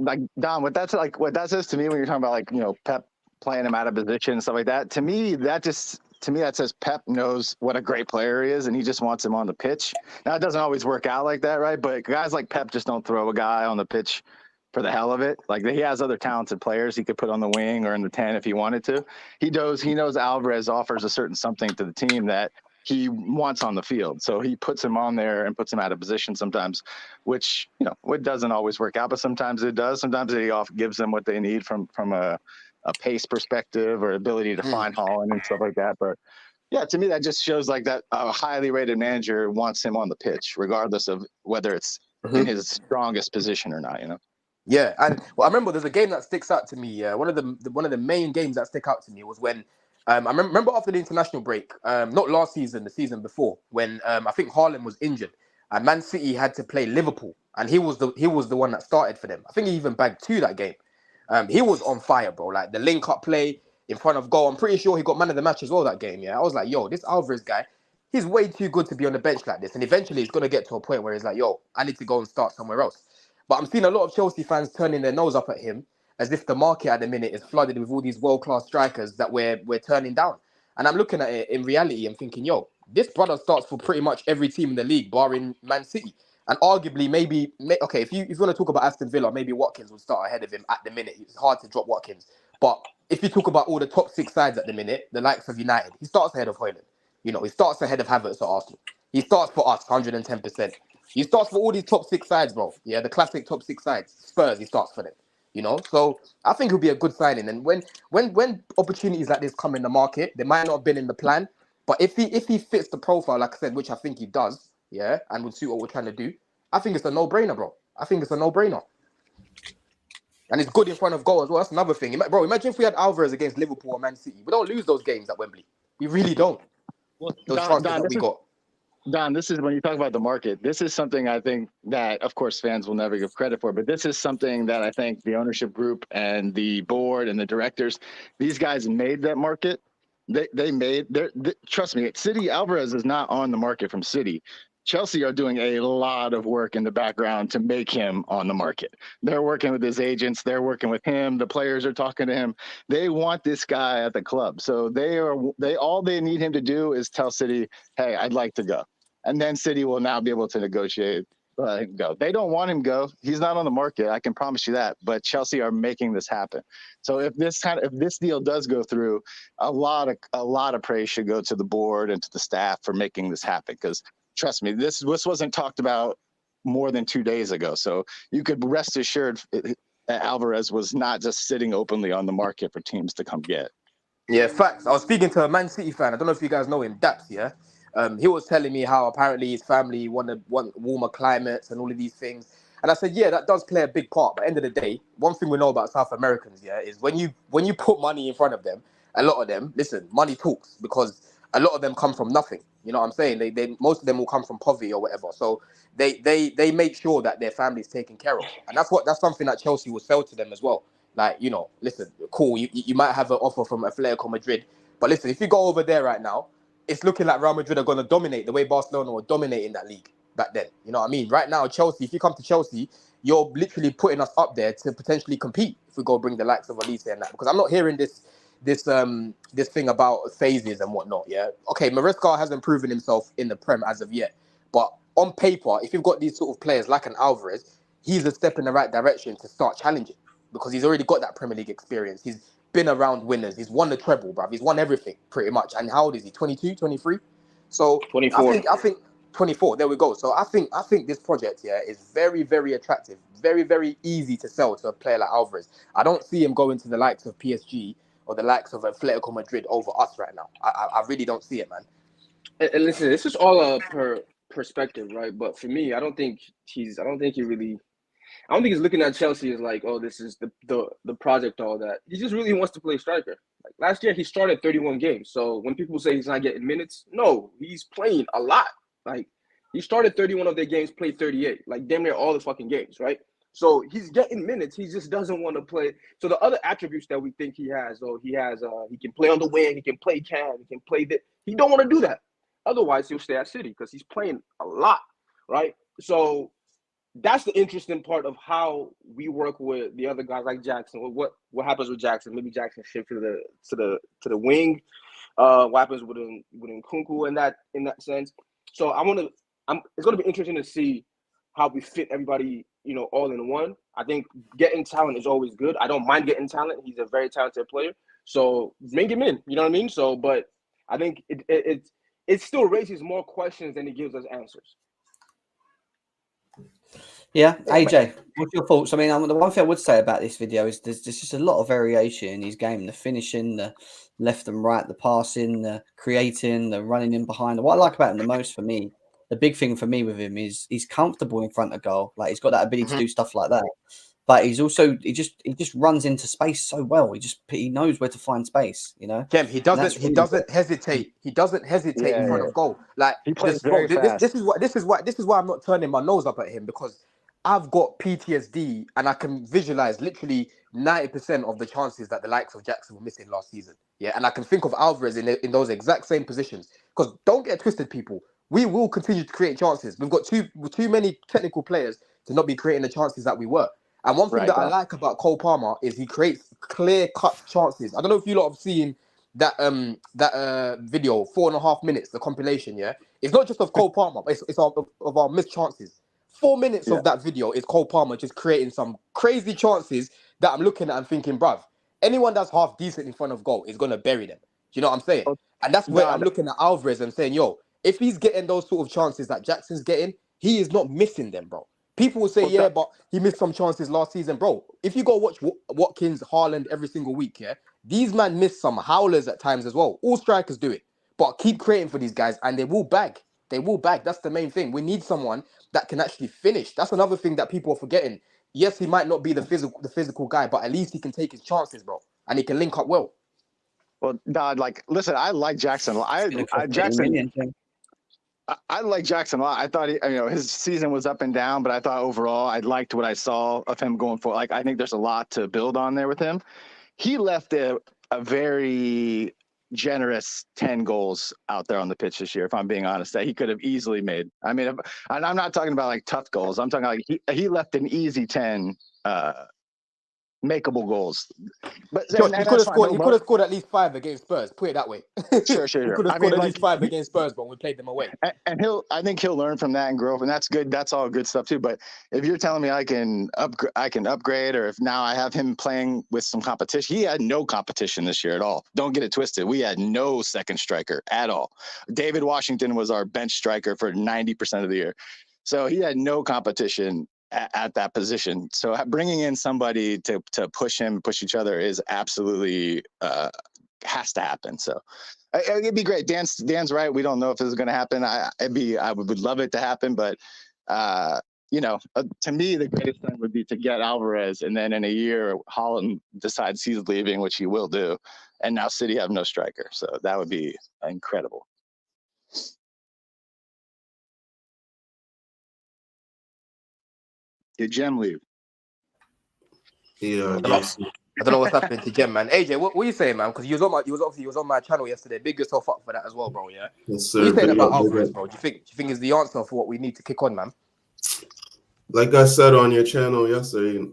what that says to me when you're talking about, like, you know, Pep playing him out of position and stuff like that, to me that says Pep knows what a great player he is and he just wants him on the pitch. Now it doesn't always work out like that, right? But guys like Pep just don't throw a guy on the pitch for the hell of it. Like, he has other talented players he could put on the wing or in the 10 if he wanted to. He knows Alvarez offers a certain something to the team that he wants on the field. So he puts him on there and puts him out of position sometimes, which, you know, it doesn't always work out, but sometimes it does. Sometimes it gives them what they need from a pace perspective or ability to find Holland and stuff like that. But Yeah, to me that just shows like that a highly rated manager wants him on the pitch, regardless of whether it's in his strongest position or not. Yeah, and I remember there's a game that sticks out to me. Yeah, one of the main games that stick out to me was when I remember after the international break, not last season, the season before, when I think Haaland was injured and Man City had to play Liverpool, and he was the one that started for them. I think he even bagged 2 that game. He was on fire, bro. Like the link up play in front of goal. I'm pretty sure he got man of the match as well that game. Yeah, I was like, yo, this Alvarez guy, he's way too good to be on the bench like this. And eventually, he's gonna get to a point where he's like, yo, I need to go and start somewhere else. But I'm seeing a lot of Chelsea fans turning their nose up at him as if the market at the minute is flooded with all these world-class strikers that we're turning down. And I'm looking at it in reality and thinking, yo, this brother starts for pretty much every team in the league, barring Man City. And arguably, okay, if you want to talk about Aston Villa, maybe Watkins would start ahead of him at the minute. It's hard to drop Watkins. But if you talk about all the top 6 sides at the minute, the likes of United, he starts ahead of Højlund. He starts ahead of Havertz at Arsenal. He starts for us, 110%. He starts for all these top 6 sides, bro. Yeah, the classic top 6 sides. Spurs, he starts for them. So I think he'll be a good signing. And when opportunities like this come in the market, they might not have been in the plan. But if he fits the profile, like I said, which I think he does, yeah, and would suit what we're trying to do, I think it's a no-brainer, bro. I think it's a no-brainer. And it's good in front of goal as well. That's another thing. Bro, imagine if we had Alvarez against Liverpool or Man City. We don't lose those games at Wembley. We really don't. Those chances that we got. Don, this is when you talk about the market. This is something I think that, of course, fans will never give credit for, but this is something that I think the ownership group and the board and the directors, these guys made that market. Trust me, City Alvarez is not on the market from City. Chelsea are doing a lot of work in the background to make him on the market. They're working with his agents. They're working with him. The players are talking to him. They want this guy at the club. So all they need him to do is tell City, hey, I'd like to go. And then City will now be able to negotiate, let him go. They don't want him to go. He's not on the market. I can promise you that. But Chelsea are making this happen. So if this deal does go through, a lot of praise should go to the board and to the staff for making this happen. Because trust me, this wasn't talked about more than 2 days ago. So you could rest assured that Alvarez was not just sitting openly on the market for teams to come get. Yeah, facts. I was speaking to a Man City fan. I don't know if you guys know him, Daps, yeah? He was telling me how apparently his family want warmer climates and all of these things. And I said, yeah, that does play a big part. But at the end of the day, one thing we know about South Americans, yeah, is when you put money in front of them, a lot of them, listen, money talks, because a lot of them come from nothing. You know what I'm saying? They most of them will come from poverty or whatever. So they make sure that their family's taken care of. And that's something that Chelsea will sell to them as well. Like, listen, cool, you might have an offer from Atletico Madrid. But listen, if you go over there right now, it's looking like Real Madrid are going to dominate the way Barcelona were dominating that league back then. You know what I mean? Right now, Chelsea, if you come to Chelsea, you're literally putting us up there to potentially compete if we go bring the likes of Elise and that. Because I'm not hearing this thing about phases and whatnot, yeah? Okay, Maresca hasn't proven himself in the Prem as of yet. But on paper, if you've got these sort of players like an Alvarez, he's a step in the right direction to start challenging, because he's already got that Premier League experience. He's been around winners. He's won the treble, bruv. He's won everything pretty much. And how old is he? 22, 23? So 24. I think 24. There we go. So I think this project here is very, very attractive. Very, very easy to sell to a player like Alvarez. I don't see him going to the likes of PSG or the likes of Atletico Madrid over us right now. I really don't see it, man. And listen, this is all perspective, right? But for me, I don't think he's looking at Chelsea as like, oh, this is the project, all that. He just really wants to play striker. Like last year, he started 31 games. So when people say he's not getting minutes, no, he's playing a lot. Like he started 31 of their games, played 38, like damn near all the fucking games, right? So he's getting minutes. He just doesn't want to play. So the other attributes that we think he has, he can play on the wing, he can play cam, he can play this. He don't want to do that. Otherwise, he'll stay at City because he's playing a lot, right? So that's the interesting part of how we work with the other guys like Jackson. What happens with Jackson? Maybe Jackson shift to the wing. What happens with Nkunku in that sense? So it's going to be interesting to see how we fit everybody, all in one. I think getting talent is always good. I don't mind getting talent. He's a very talented player. So bring him in. You know what I mean? So, but I think it still raises more questions than it gives us answers. Yeah, AJ, what's your thoughts? I mean, the one thing I would say about this video is there's just a lot of variation in his game. The finishing, the left and right, the passing, the creating, the running in behind. What I like about him the most for me, the big thing for me with him is he's comfortable in front of goal. Like he's got that ability to do stuff like that. But he's also he just runs into space so well. He knows where to find space, you know. Jem, he And that's doesn't really good. hesitate. He doesn't hesitate in front Yeah. of goal. Like He plays this, bro. very fast. This is why I'm not turning my nose up at him, because I've got PTSD and I can visualize literally 90% of the chances that the likes of Jackson were missing last season. Yeah, and I can think of Alvarez in those exact same positions. Because don't get twisted, people. We will continue to create chances. We've got too many technical players to not be creating the chances that we were. And one thing Right, that I bro. like about Cole Palmer is he creates clear-cut chances. I don't know if you lot have seen that video, 4.5 minutes, the compilation. Yeah, it's not just of Cole Palmer, but it's of our missed chances. 4 minutes Yeah. of that video is Cole Palmer just creating some crazy chances that I'm looking at and thinking, bruv, anyone that's half decent in front of goal is gonna bury them. Do you know what I'm saying? Oh, And that's where I'm God. looking at Alvarez and saying, yo, if he's getting those sort of chances that Jackson's getting, he is not missing them, bro. People will say, Oh, yeah, but he missed some chances last season, bro. If you go watch Watkins, Haaland every single week, yeah, these men miss some howlers at times as well. All strikers do it, but keep creating for these guys, and they will bag. They will bag. That's the main thing. We need someone that can actually finish. That's another thing that people are forgetting. Yes, he might not be the physical guy, but at least he can take his chances, bro, and he can link up well. Well, Dodd, like, listen, I like Jackson. Jackson. I like Jackson a lot. I thought his season was up and down, but I thought overall I liked what I saw of him going forward. Like, I think there's a lot to build on there with him. He left a very generous 10 goals out there on the pitch this year, if I'm being honest, that he could have easily made. I mean, and I'm not talking about like tough goals. I'm talking like he left an easy 10 makeable goals. But Josh, he could have scored. He could have scored at least 5 against Spurs. Put it that way. Sure. He could have scored at least 5 against Spurs, but we played them away. And I think he'll learn from that and grow, and that's good. That's all good stuff too. But if you're telling me I can upgrade, or if now I have him playing with some competition, he had no competition this year at all. Don't get it twisted. We had no second striker at all. David Washington was our bench striker for 90% of the year, so he had no competition at that position. So bringing in somebody to push him, push each other is absolutely has to happen. So it'd be great. Dan's right. We don't know if this is going to happen. I would love it to happen, but to me, the greatest thing would be to get Alvarez, and then in a year, Haaland decides he's leaving, which he will do, and now City have no striker. So that would be incredible. Did Jem leave? Yeah, I don't know what's happening to Jem, man. AJ, what are you saying, man? Because you was on my channel yesterday. Big yourself up for that as well, bro. Yeah. yes, sir. What are you saying Big about up, big Alvarez, up. bro? Do you think is the answer for what we need to kick on, man? Like I said on your channel yesterday,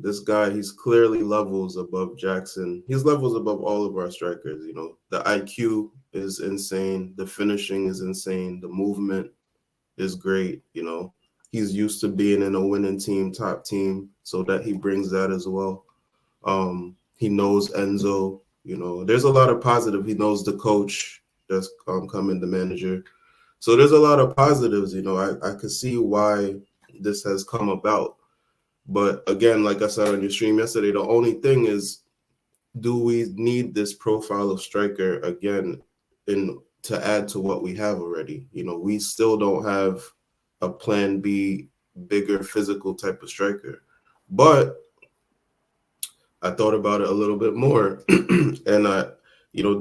this guy, he's clearly levels above Jackson. He's levels above all of our strikers. You know, the IQ is insane. The finishing is insane. The movement is great. You know, he's used to being in a winning team, top team, so that he brings that as well. He knows Enzo. You know, there's a lot of positive. He knows the coach that's coming, the manager. So there's a lot of positives. You know, I could see why this has come about. But again, like I said on your stream yesterday, the only thing is, do we need this profile of striker again to add to what we have already? You know, we still don't have a plan B, bigger physical type of striker. But I thought about it a little bit more, and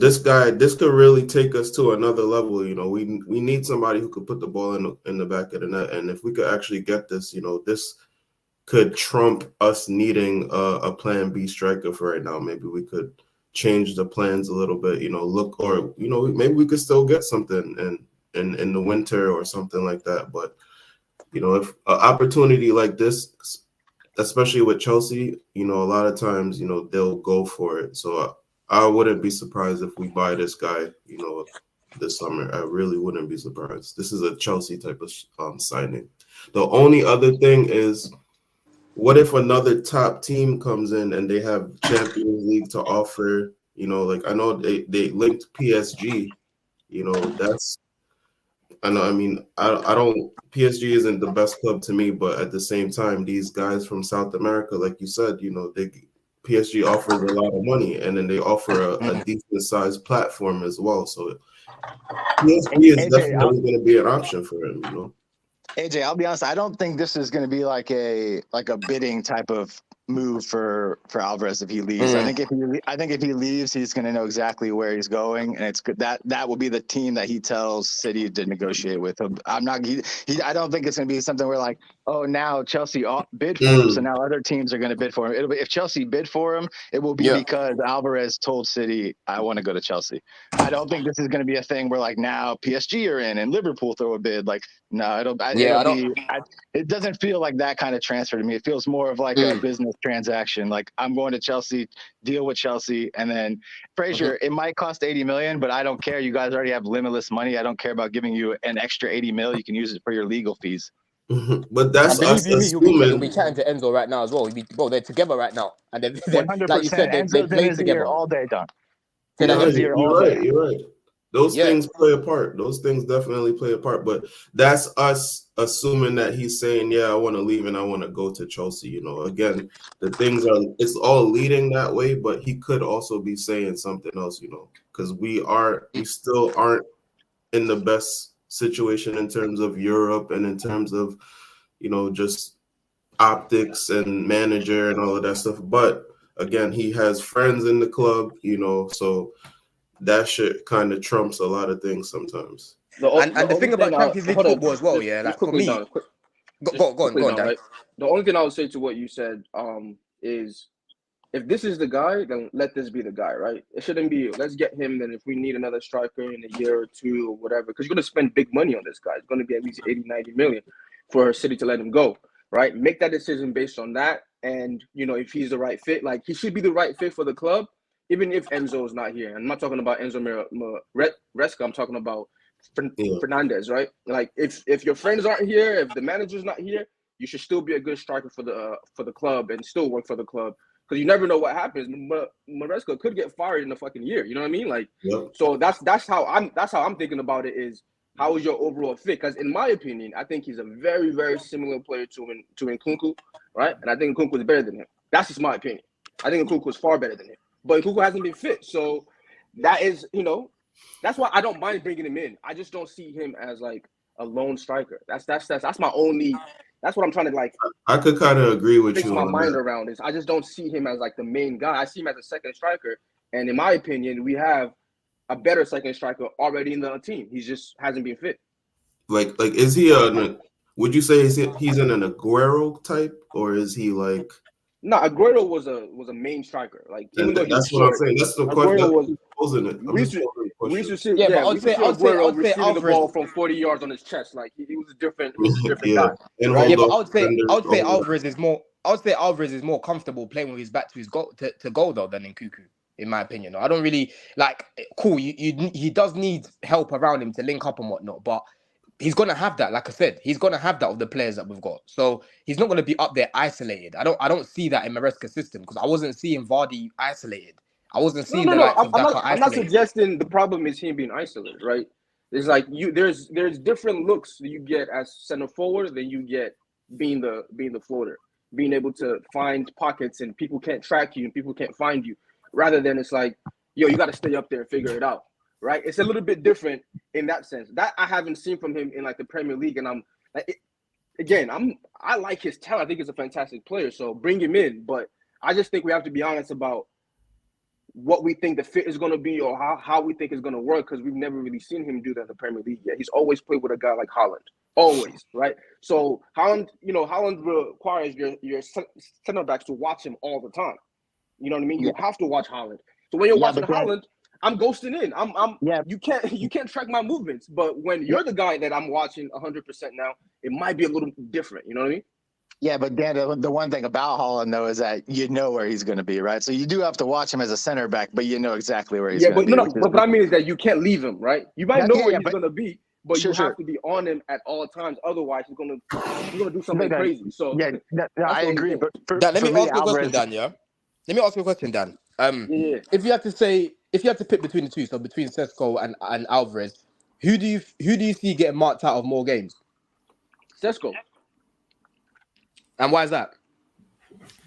this could really take us to another level. You know, we need somebody who could put the ball in the back of the net, and if we could actually get this, you know, this could trump us needing a plan B striker for right now. Maybe we could change the plans a little bit. You know, maybe we could still get something in the winter or something like that. But you know, if an opportunity like this, especially with Chelsea, you know, a lot of times, you know, they'll go for it. So I wouldn't be surprised if we buy this guy, you know, this summer. I really wouldn't be surprised. This is a Chelsea type of signing. The only other thing is, what if another top team comes in and they have Champions League to offer? You know, like I know they linked PSG. You know, I know. I mean, I don't. PSG isn't the best club to me, but at the same time, these guys from South America, like you said, PSG offers a lot of money, and then they offer a decent sized platform as well. So PSG is definitely going to be an option for him. AJ, I'll be honest. I don't think this is going to be like a bidding type of move for Alvarez if he leaves. I think if he leaves, he's going to know exactly where he's going, and it's good that will be the team that he tells City to negotiate with. I don't think it's going to be something where like, oh, now Chelsea bid for him, so now other teams are going to bid for him. It'll be, if Chelsea bid for him, it will be because Alvarez told City, I want to go to Chelsea. I don't think this is going to be a thing where like now PSG are in and Liverpool throw a bid. Like, no, it doesn't feel like that kind of transfer to me. It feels more of like a business transaction. Like, I'm going to Chelsea, deal with Chelsea, and then Frazier, it might cost 80 million, but I don't care. You guys already have limitless money. I don't care about giving you an extra 80 mil. You can use it for your legal fees. But that's us he'll be chatting to Enzo right now as well. They're together right now, and they're 100%. like you said, they played together all day, Don. You're right. Those things play a part. Those things definitely play a part. But that's us assuming that he's saying, yeah, I want to leave and I want to go to Chelsea. Again, it's all leading that way, but he could also be saying something else, because we still aren't in the best situation in terms of Europe and in terms of, just optics and manager and all of that stuff. But again, he has friends in the club, so that shit kind of trumps a lot of things sometimes. The thing about Champions League football as well, like for me, go on, Dan. Right? The only thing I would say to what you said is, if this is the guy, then let this be the guy, right? It shouldn't be, let's get him, then if we need another striker in a year or two or whatever, because you're going to spend big money on this guy. It's going to be at least 80, 90 million for City to let him go, right? Make that decision based on that. And, if he's the right fit, like he should be the right fit for the club, even if Enzo is not here. I'm not talking about Enzo Maresca. I'm talking about Fernandez, right? Like if your friends aren't here, if the manager's not here, you should still be a good striker for the club and still work for the club. Because you never know what happens. Maresca could get fired in a fucking year. You know what I mean? Like, so that's how I'm thinking about it. Is how is your overall fit? Because in my opinion, I think he's a very, very similar player to Nkunku, right? And I think Nkunku is better than him. That's just my opinion. I think Nkunku is far better than him. But Nkunku hasn't been fit, so that is, that's why I don't mind bringing him in. I just don't see him as like a lone striker. That's my only. That's what I'm trying to like. I could kind of agree with you. My mind around is I just don't see him as like the main guy. I see him as a second striker, and in my opinion, we have a better second striker already in the team. He just hasn't been fit. Like is he would you say he's in an Aguero type, or is he like? No, Aguero was a main striker. Like, even though that's what I'm saying. That's the question. We should see. Yeah, but I would say receiving the ball from 40 yards on his chest. Like he was a different guy. Right? Yeah, but I would say Alvarez is more. I would say Alvarez is more comfortable playing with his back to his goal to goal though than Nkunku, in my opinion. I don't really like. Cool, he does need help around him to link up and whatnot, but he's gonna have that. Like I said, he's gonna have that of the players that we've got. So he's not gonna be up there isolated. I don't see that in Maresca's system because I wasn't seeing Vardy isolated. I wasn't seeing the likes of Daka isolated. I'm not suggesting the problem is him being isolated, right? It's like there's different looks that you get as center forward than you get being the floater, being able to find pockets and people can't track you and people can't find you. Rather than it's like, yo, you got to stay up there and figure it out, right? It's a little bit different in that sense. That I haven't seen from him in like the Premier League, and I'm like, I like his talent. I think he's a fantastic player, so bring him in. But I just think we have to be honest about what we think the fit is going to be or how we think it's going to work, because we've never really seen him do that in the Premier League yet. He's always played with a guy like Haaland, always, right? So Haaland requires your center backs to watch him all the time. You know what I mean? You have to watch Haaland. So when you're watching Haaland, I'm ghosting in. You can't track my movements. But when you're the guy that I'm watching 100% now, it might be a little different. You know what I mean? Yeah, but Dan, the one thing about Haaland though is that you know where he's going to be, right? So you do have to watch him as a center back, but you know exactly where he's going to be. But what I mean is that you can't leave him, right? You might know where he's going to be, but you have to be on him at all times. Otherwise, he's going to do something crazy. So I agree. But let me ask you a question, Dan. Yeah, let me ask you a question, Dan. If you had to pick between the two, so between Sesko and Alvarez, Who do you see getting marked out of more games? Sesko. And why is that?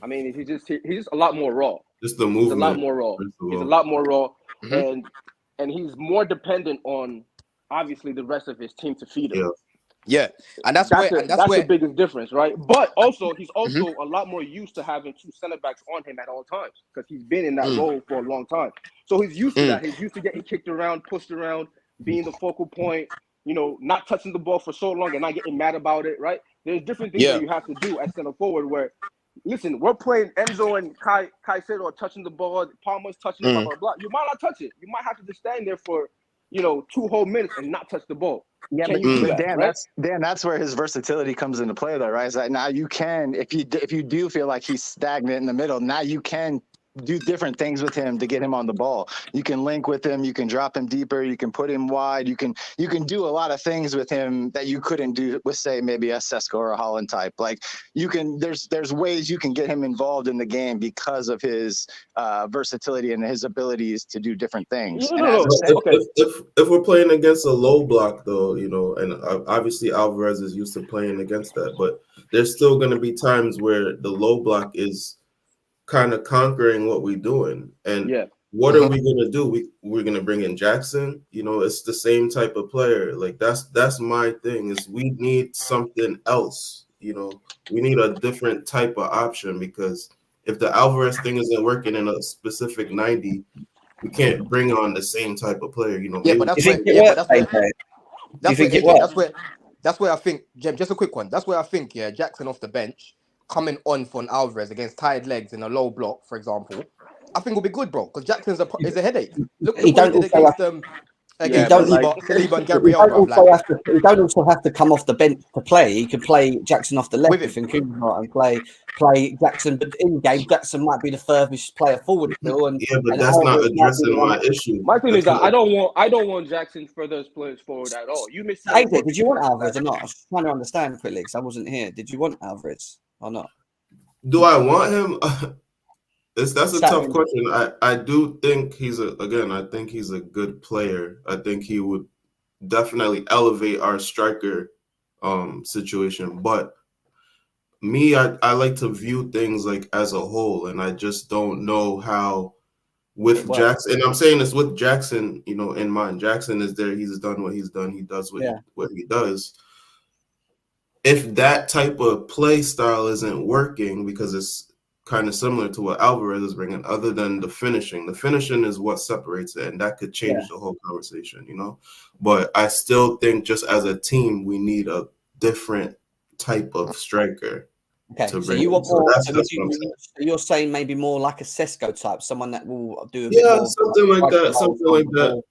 I mean, he's just a lot more raw. Just the He's a movement. lot more raw. He's a lot more raw, and he's more dependent on obviously the rest of his team to feed him. Yeah, and that's where the biggest difference, right? But also he's also a lot more used to having two center backs on him at all times because he's been in that role for a long time. So he's used to that. He's used to getting kicked around, pushed around, being the focal point. You know, not touching the ball for so long and not getting mad about it, right? There's different things that you have to do at center forward where, listen, we're playing Enzo and Caicedo are touching the ball, Palmer's touching it, blah, blah, blah. You might not touch it. You might have to just stand there for, 2 whole minutes and not touch the ball. Yeah, Can you do that, Dan, right? that's where his versatility comes into play, though, right? Is that now you can, if you do feel like he's stagnant in the middle, now you can do different things with him to get him on the ball. You can link with him, you can drop him deeper, you can put him wide, you can do a lot of things with him that you couldn't do with, say, maybe a Sesko or a Holland type. Like there's ways you can get him involved in the game because of his versatility and his abilities to do different things. If we're playing against a low block, though, and obviously Alvarez is used to playing against that, but there's still going to be times where the low block is kind of conquering what we're doing. And what are we going to do? We're going to bring in Jackson. It's the same type of player. Like that's my thing is we need something else. We need a different type of option because if the Alvarez thing isn't working in a specific 90, we can't bring on the same type of player. That's where I think, Jem, just a quick one. That's where I think, Jackson off the bench coming on for an Alvarez against tired legs in a low block, for example, I think will be good, bro. Because Jackson's is a headache. Look what he did against Saliba and Gabriel. He don't also have to come off the bench to play. He could play Jackson off the left if Nkunku and play Jackson. But in game, Jackson might be the furthest player forward still. But that's not addressing my issue. My thing is that I don't want Jackson further players forward at all. You missed. Did you want Alvarez or not? I was trying to understand quickly because I wasn't here. Did you want Alvarez or not? Do I want him? That's a tough question. I do think I think he's a good player. I think he would definitely elevate our striker situation. But me, I like to view things like as a whole, and I just don't know how with Jackson. And I'm saying this with Jackson, in mind. Jackson is there. He's done what he's done. He does what he does. If that type of play style isn't working because it's kind of similar to what Alvarez is bringing, other than the finishing is what separates it, and that could change the whole conversation, But I still think just as a team, we need a different type of striker. Okay, so you want more? You're saying maybe more like a Sesko type, someone that will do a bit more, something like that.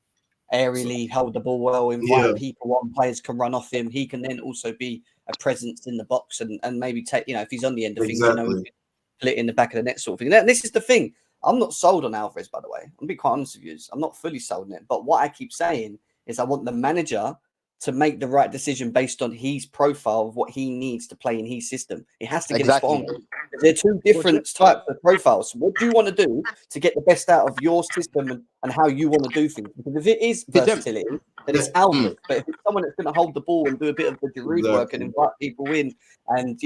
Aerially hold the ball well, invite people on, players can run off him. He can then also be a presence in the box and maybe take, if he's on the end of things, pull it in the back of the net sort of thing. Now, this is the thing. I'm not sold on Alvarez, by the way. I'm going to be quite honest with you. I'm not fully sold on it. But what I keep saying is I want the manager to make the right decision based on his profile of what he needs to play in his system. It has to get it spot on. They're two different types of profiles. So what do you want to do to get the best out of your system and how you want to do things? Because if it is versatility, then it's Alvarez. But if it's someone that's going to hold the ball and do a bit of the Giroud work and invite people in and,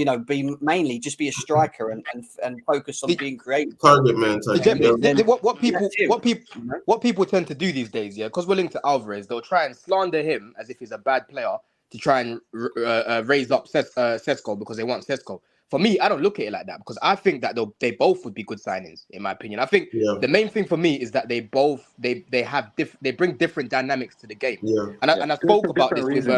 just be a striker and focus on being creative. Target man type. What people tend to do these days, because we're linked to Alvarez, they'll try and slander him as if he's a bad player to try and raise up Sesko because they want Sesko. For me, I don't look at it like that because I think that they both would be good signings, in my opinion. I think the main thing for me is that they bring different dynamics to the game. Yeah. And I spoke about this with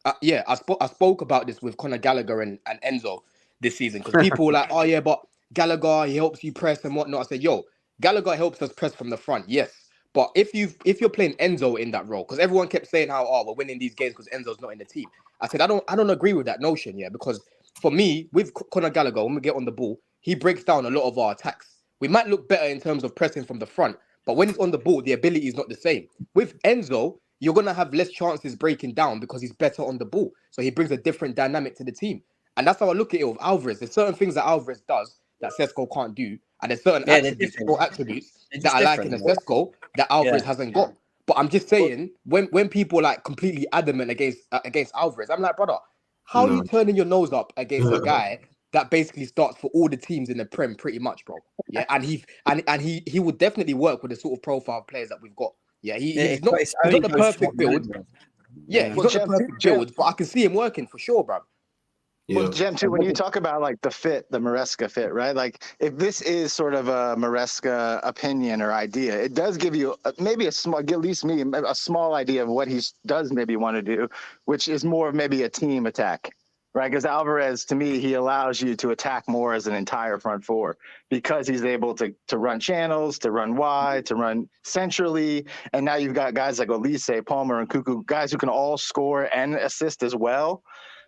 I spoke about this with Conor Gallagher and Enzo this season because people were like, oh yeah, but Gallagher, he helps you press and whatnot. I said, Gallagher helps us press from the front, yes. But if you're playing Enzo in that role, because everyone kept saying how we're winning these games because Enzo's not in the team. I said I don't agree with that notion, because for me, with Conor Gallagher, when we get on the ball, he breaks down a lot of our attacks. We might look better in terms of pressing from the front, but when he's on the ball, the ability is not the same. With Enzo, you're gonna have less chances breaking down because he's better on the ball. So he brings a different dynamic to the team. And that's how I look at it with Alvarez. There's certain things that Alvarez does that Sesko can't do. And there's certain attributes that I like in a Sesko that Alvarez hasn't got. But I'm just saying, when people are like completely adamant against Alvarez, I'm like, brother, how are you turning your nose up against a guy that basically starts for all the teams in the Prem pretty much, bro? Yeah, and he would definitely work with the sort of profile of players that we've got. Yeah, he's not the perfect build. Yeah, he's not the perfect build, but I can see him working for sure, bro. Well, Jem, too, when you talk about like the Maresca fit, right? Like if this is sort of a Maresca opinion or idea, it does give you maybe at least me, a small idea of what he does maybe want to do, which is more of maybe a team attack, right? Because Alvarez, to me, he allows you to attack more as an entire front four because he's able to run channels, to run wide, to run centrally. And now you've got guys like Elise, Palmer, and Cuckoo, guys who can all score and assist as well.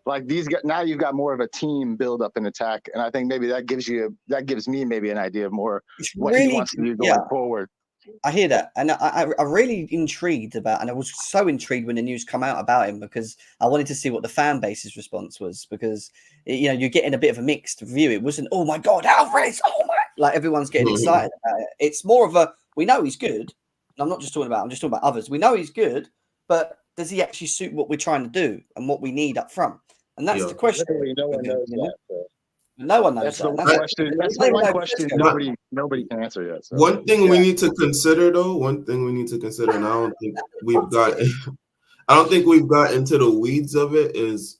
Like these guys, now you've got more of a team build up and attack, and I think maybe that gives me maybe an idea of more what he wants to do going forward. I hear that, and I'm really intrigued about, and I was so intrigued when the news come out about him because I wanted to see what the fan base's response was because you're getting a bit of a mixed view. It wasn't, oh my God, Alvarez, oh my, like everyone's getting excited about it. It's more of a, we know he's good. I'm just talking about others. We know he's good, but does he actually suit what we're trying to do and what we need up front? And that's the question. No one knows that. No one knows that. That's the one question nobody can answer yet. So. One thing we need to consider, though, and I don't think we've got into the weeds of it, is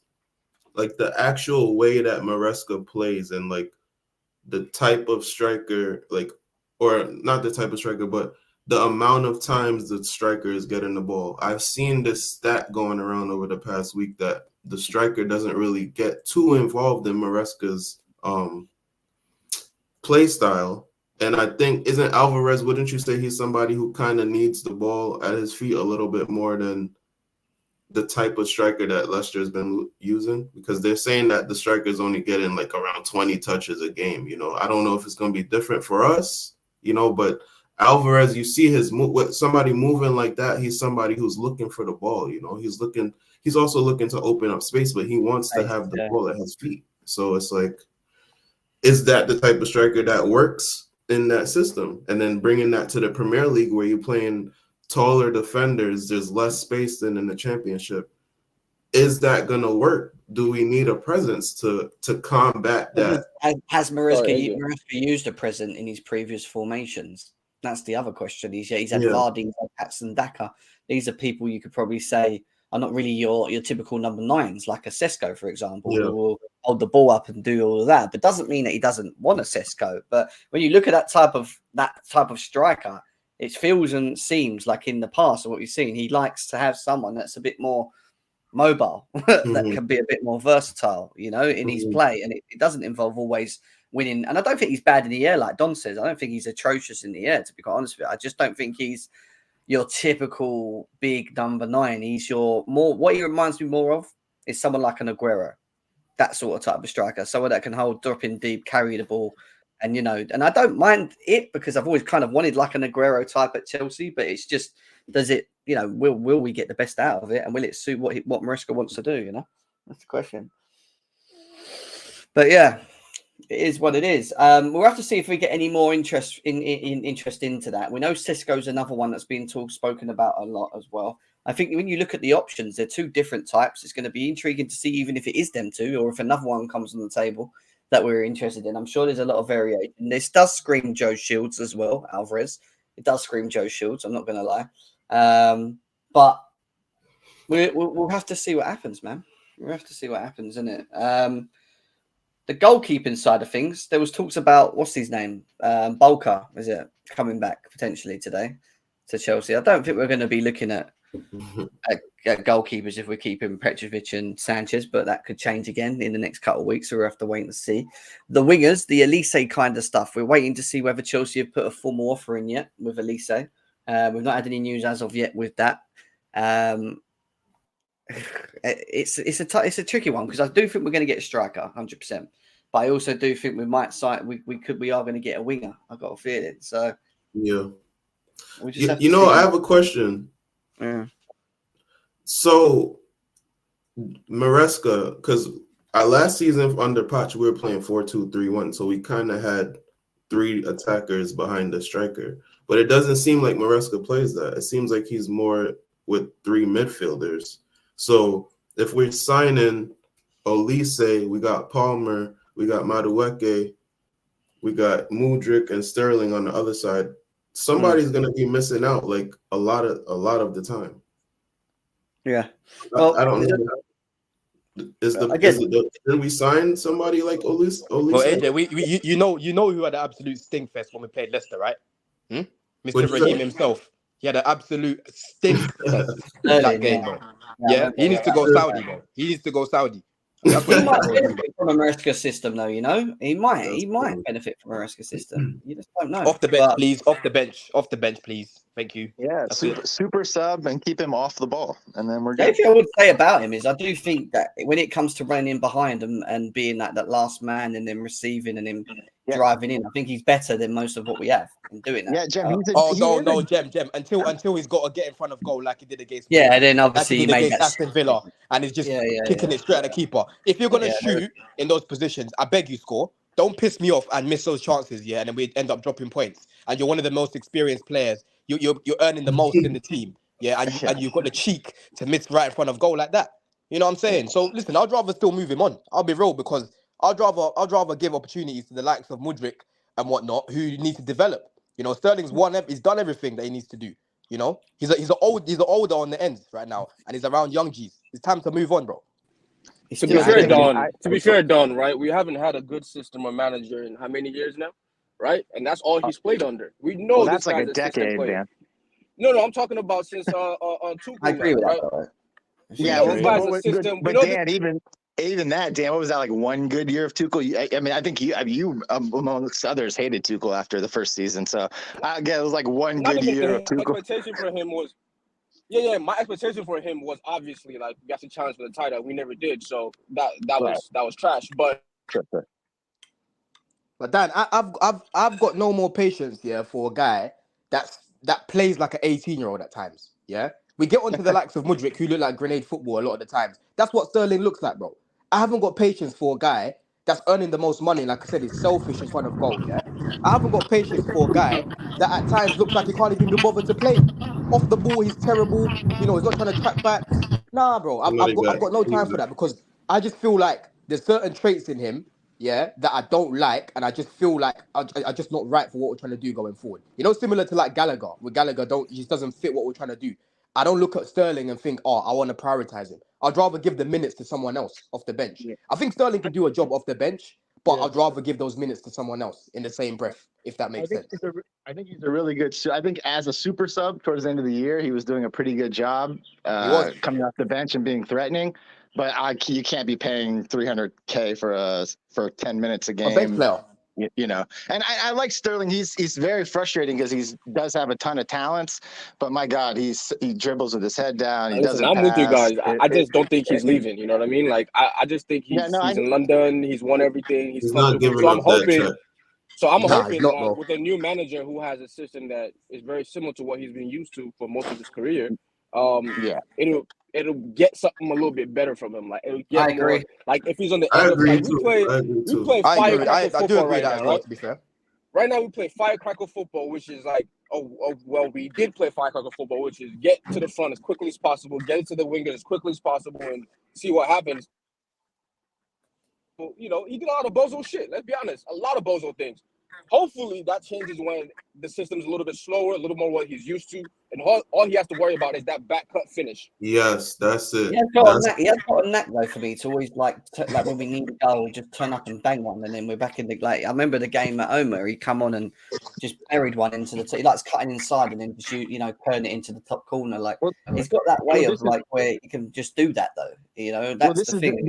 like the actual way that Maresca plays and like the type of striker, like, or not the type of striker, but the amount of times the striker is getting the ball. I've seen this stat going around over the past week that the striker doesn't really get too involved in Maresca's play style. And I think, isn't Alvarez, wouldn't you say he's somebody who kind of needs the ball at his feet a little bit more than the type of striker that Leicester has been using? Because they're saying that the striker is only getting like around 20 touches a game. I don't know if it's going to be different for us, but Alvarez, you see with somebody moving like that, he's somebody who's looking for the ball. He's also looking to open up space, but he wants to have the ball at his feet. So it's like, is that the type of striker that works in that system? And then bringing that to the Premier League where you're playing taller defenders, there's less space than in the Championship. Is that going to work? Do we need a presence to combat that? Has Maresca used a presence in his previous formations? That's the other question. He's had Vardy, he's had Patson Daka. These are people you could probably say are not really your typical number nines, like a Sesko, for example, who will hold the ball up and do all of that. But doesn't mean that he doesn't want a Sesko. But when you look at that type of striker, it feels and seems like in the past, or what you've seen, he likes to have someone that's a bit more mobile, that can be a bit more versatile, in his play. And it doesn't involve always winning. And I don't think he's bad in the air, like Don says. I don't think he's atrocious in the air, to be quite honest with you. I just don't think he's your typical big number 9. He's what he reminds me more of is someone like an Aguero, that sort of type of striker, someone that can drop in deep, carry the ball. And, and I don't mind it because I've always kind of wanted like an Aguero type at Chelsea, but it's just, does it, will we get the best out of it? And will it suit what Maresca wants to do? That's the question. But yeah, it is what it is. We'll have to see if we get any more interest into that. We know Sesko's another one that's been spoken about a lot as well. I think when you look at the options, they're two different types. It's going to be intriguing to see even if it is them two or if another one comes on the table that we're interested in. I'm sure there's a lot of variation. This does scream Joe Shields as well, Alvarez. It does scream Joe Shields. I'm not going to lie. But we'll have to see what happens, man. We'll have to see what happens, innit? The goalkeeping side of things, there was talks about, what's his name? Bolka, is it, coming back potentially today to Chelsea. I don't think we're going to be looking at goalkeepers if we're keeping Petrovic and Sanchez, but that could change again in the next couple of weeks, so we'll have to wait and see. The wingers, the Elise kind of stuff, we're waiting to see whether Chelsea have put a formal offer in yet with Elise. We've not had any news as of yet with that. It's a tricky one because I do think we're going to get a striker 100%, but I also do think we might sign. We are going to get a winger. I've got a feeling. So yeah, we just I have a question. Yeah. So Maresca, because our last season under Poch, we were playing 4-2-3-1, so we kind of had 3 attackers behind the striker. but it doesn't seem like Maresca plays that. It seems like he's more with 3 midfielders. So if we're signing Olise, we got Palmer, we got Madueke, we got Mudryk and Sterling on the other side. Somebody's going to be missing out like a lot of the time. Yeah. Well, I don't know. Did we sign somebody like Olise? Well, AJ, you know who had the absolute stink fest when we played Leicester, right? Mr. Raheem himself. He had an absolute stink fest that game, bro. Yeah, he needs to go Saudi, bro. He needs to go Saudi. That's He what might benefit from a Maresca system, though. You know, he might benefit from a Maresca system. You just don't know. Off the bench, please. Off the bench, please. Thank you. Yeah, super sub and keep him off the ball, and then we're The good. only thing I would say about him is I do think that when it comes to running in behind and being that last man and then receiving and him driving in, I think he's better than most of what we have in doing that. Yeah, Jem. Jem. Until he's got to get in front of goal like he did against. Yeah, and then obviously he he made against Aston Villa, and he's just kicking it straight at the keeper. If you're gonna shoot in those positions, I beg you score. Don't piss me off and miss those chances, and then we end up dropping points. And you're one of the most experienced players. You're earning the most in the team, and you've got the cheek to miss right in front of goal like that. You know what I'm saying? So listen, I'd rather still move him on. I'll be real, because I'd rather give opportunities to the likes of Mudryk and whatnot, who need to develop. You know, Sterling's he's done everything that he needs to do. You know, he's older on the ends right now, and he's around young G's. It's time to move on, bro. To be fair, Don, right? We haven't had a good system or manager in how many years now, right? And that's all he's played under. We know that's like a decade, man. No, I'm talking about since Tuchel. I agree with right? that. Yeah, but Dan, even that, Dan, what was that, like one good year of Tuchel? I mean, I think you amongst others hated Tuchel after the first season. So I guess it was like one good year of Tuchel. Expectation for him was, my expectation for him was obviously like we got to challenge for the title. We never did, so that was trash. But Dan, I've got no more patience for a guy that plays like an 18-year-old at times. Yeah, we get onto the likes of Mudryk, who look like grenade football a lot of the times. That's what Sterling looks like, bro. I haven't got patience for a guy that's earning the most money. Like I said, he's selfish in front of goal. Yeah, I haven't got patience for a guy that at times looks like he can't even be bothered to play. Off the ball, he's terrible. You know, he's not trying to track back. Nah, bro, I've got no time for that, because I just feel like there's certain traits in him, that I don't like, and I just feel like I just not right for what we're trying to do going forward. You know, similar to like Gallagher, where Gallagher just doesn't fit what we're trying to do. I don't look at Sterling and think, I want to prioritize him. I'd rather give the minutes to someone else off the bench. Yeah. I think Sterling can do a job off the bench, but I'd rather give those minutes to someone else in the same breath, if that makes sense. I think he's a really good. I think as a super sub towards the end of the year, he was doing a pretty good job coming off the bench and being threatening. But you can't be paying $300K for 10 minutes a game. A bench player. You know, and I like Sterling. He's very frustrating because he does have a ton of talents, but my God, he dribbles with his head down. He doesn't. I'm with you guys. I just don't think he's leaving. You know what I mean? Like I just think he's in London. He's won everything. He's not giving up that. So I'm hoping with a new manager who has a system that is very similar to what he's been used to for most of his career. It'll get something a little bit better from him. Like it'll get I agree. More, like if he's on the end of like we play firecracker football right now, right? To be fair. Right now we play firecracker football, which is like we did play firecracker football, which is get to the front as quickly as possible, get it to the wingers as quickly as possible, and see what happens. You know, he did a lot of bozo shit. Let's be honest, a lot of bozo things. Hopefully that changes when the system's a little bit slower, a little more what he's used to, and all he has to worry about is that back cut finish. Yes, that's it. He has got a knack though for me to always like when we need a goal, we just turn up and bang one, and then we're back in the like. I remember the game at Omer, he come on and just buried one into the. He likes cutting inside and then just turn it into the top corner. Like he's got that way of like where he can just do that though. You know, that's the thing.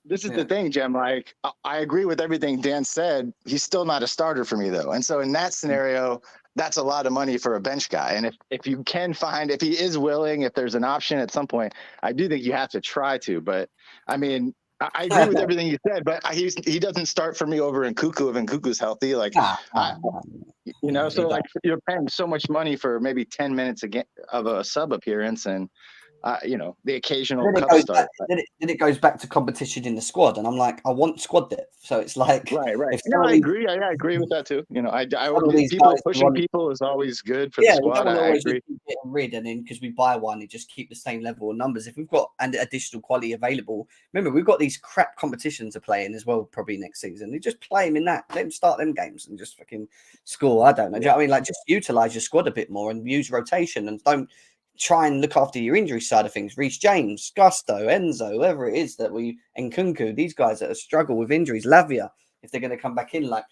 This is the thing, Jem. Like, I agree with everything Dan said. He's still not a starter for me, though. And so in that scenario, that's a lot of money for a bench guy. And if you can find, if he is willing, if there's an option at some point, I do think you have to try to. But, I mean, I agree with everything you said, but he doesn't start for me over in Cuckoo if Nkuku's healthy. Like, so like you're paying so much money for maybe 10 minutes of a sub appearance, and the occasional Then it cup goes start. back, then it goes back to competition in the squad, and I'm like, I want squad depth. So it's like, Right. if No, some of I these, agree. I agree with that too. some of these People guys pushing want, people is always good for the yeah, we don't squad. want to I always just agree. keep getting rid, and then because we buy one, it just keep the same level of numbers. If we've got additional quality available, remember we've got these crap competitions to play in as well. Probably next season, they just play them in that. Let them start them games and just fucking score. I don't know. Do you know what I mean? Like, just utilize your squad a bit more and use rotation, and don't try and look after your injury side of things. Reece James, Gusto, Enzo, whoever it is that and Kunku, these guys that struggle with injuries, Lavia, if they're going to come back in, like,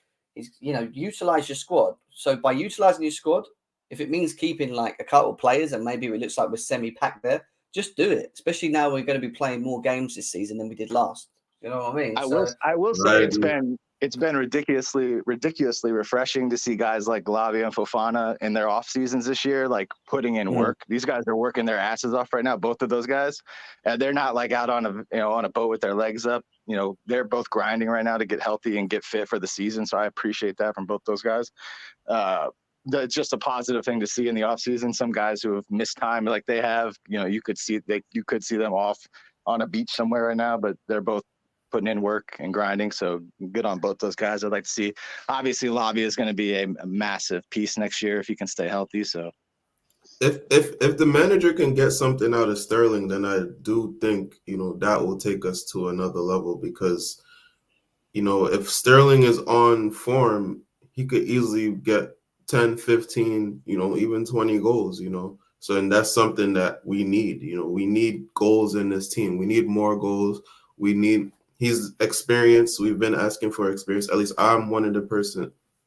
utilize your squad. So by utilizing your squad, if it means keeping like a couple of players and maybe it looks like we're semi-packed there, just do it. Especially now we're going to be playing more games this season than we did last. You know what I mean? I will I say agree. it's been ridiculously refreshing to see guys like Glavia and Fofana in their off seasons this year, like putting in work. These guys are working their asses off right now, both of those guys. And they're not like out on a boat with their legs up. They're both grinding right now to get healthy and get fit for the season. So I appreciate that from both those guys. It's just a positive thing to see in the off season. Some guys who have missed time like they have, you could see them off on a beach somewhere right now, but they're both putting in work and grinding. So good on both those guys. I'd like to see, obviously Lavia is going to be a massive piece next year if he can stay healthy. So if the manager can get something out of Sterling, then I do think, that will take us to another level, because, if Sterling is on form, he could easily get 10, 15, even 20 goals, So, and that's something that we need. We need goals in this team. We need more goals. He's experienced. We've been asking for experience. At least I'm one of the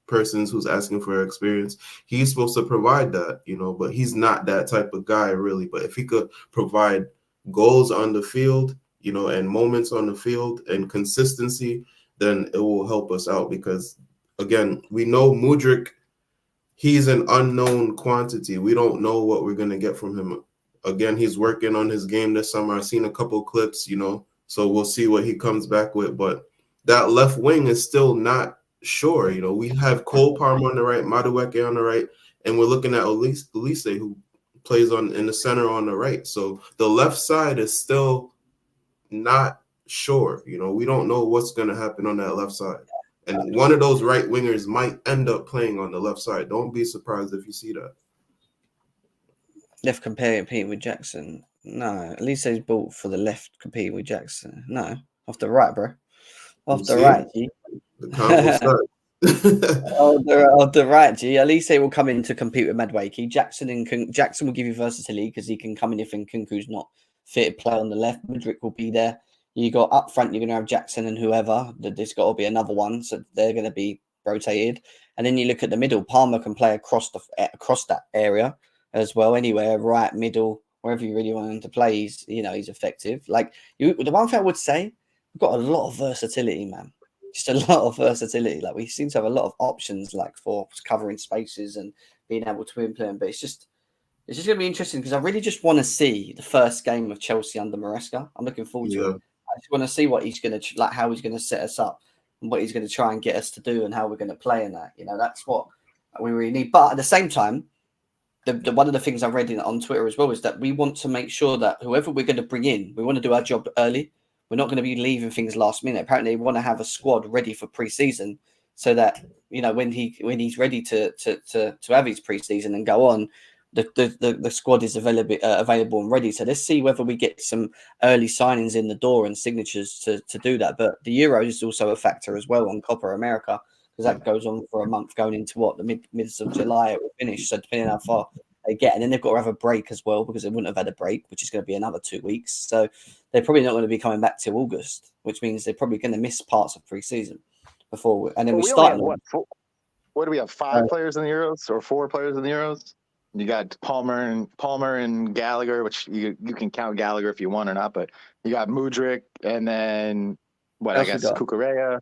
persons who's asking for experience. He's supposed to provide that, but he's not that type of guy really. But if he could provide goals on the field, and moments on the field and consistency, then it will help us out, because again, we know Mudryk, he's an unknown quantity. We don't know what we're going to get from him. Again, he's working on his game this summer. I've seen a couple clips, so we'll see what he comes back with. But that left wing is still not sure. We have Cole Palmer on the right, Madueke on the right, and we're looking at Elise, who plays in the center on the right. So the left side is still not sure. We don't know what's going to happen on that left side. And one of those right wingers might end up playing on the left side. Don't be surprised if you see that. Left competing with Jackson. No, at least he's built for the left competing with Jackson. No, off the right, bro. Off the right, G. The combo starts. Off the right, G. At least they will come in to compete with Madueke. Jackson will give you versatility because he can come in if Nkunku's not fit to play on the left. Mudryk will be there. You got up front, you're going to have Jackson and whoever. There's got to be another one, so they're going to be rotated. And then you look at the middle. Palmer can play across that area as well. Anywhere, right, middle, wherever you really want him to play, he's effective. Like the one thing I would say, we've got a lot of versatility, man. Just a lot of versatility. Like we seem to have a lot of options, like for covering spaces and being able to implement. But it's just going to be interesting because I really just want to see the first game of Chelsea under Maresca. I'm looking forward to it. I just want to see what he's going to how he's going to set us up and what he's going to try and get us to do and how we're going to play in that. That's what we really need. But at the same time, the one of the things I read on Twitter as well is that we want to make sure that whoever we're going to bring in, we want to do our job early. We're not going to be leaving things last minute. Apparently, they want to have a squad ready for pre-season so that when he's ready to have his pre-season and go on, the squad is available and ready. So let's see whether we get some early signings in the door and signatures to do that. But the Euros is also a factor as well on Copa America, because that goes on for a month going into the midst of July it will finish. So depending on how far they get, and then they've got to have a break as well because they wouldn't have had a break, which is going to be another 2 weeks. So they're probably not going to be coming back till August, which means they're probably going to miss parts of pre-season before. And then we start. What do we have? 5 players in the Euros or 4 players in the Euros? You got Palmer and Gallagher, which you can count Gallagher if you want or not, but you got Mudryk and then I guess Cucurella.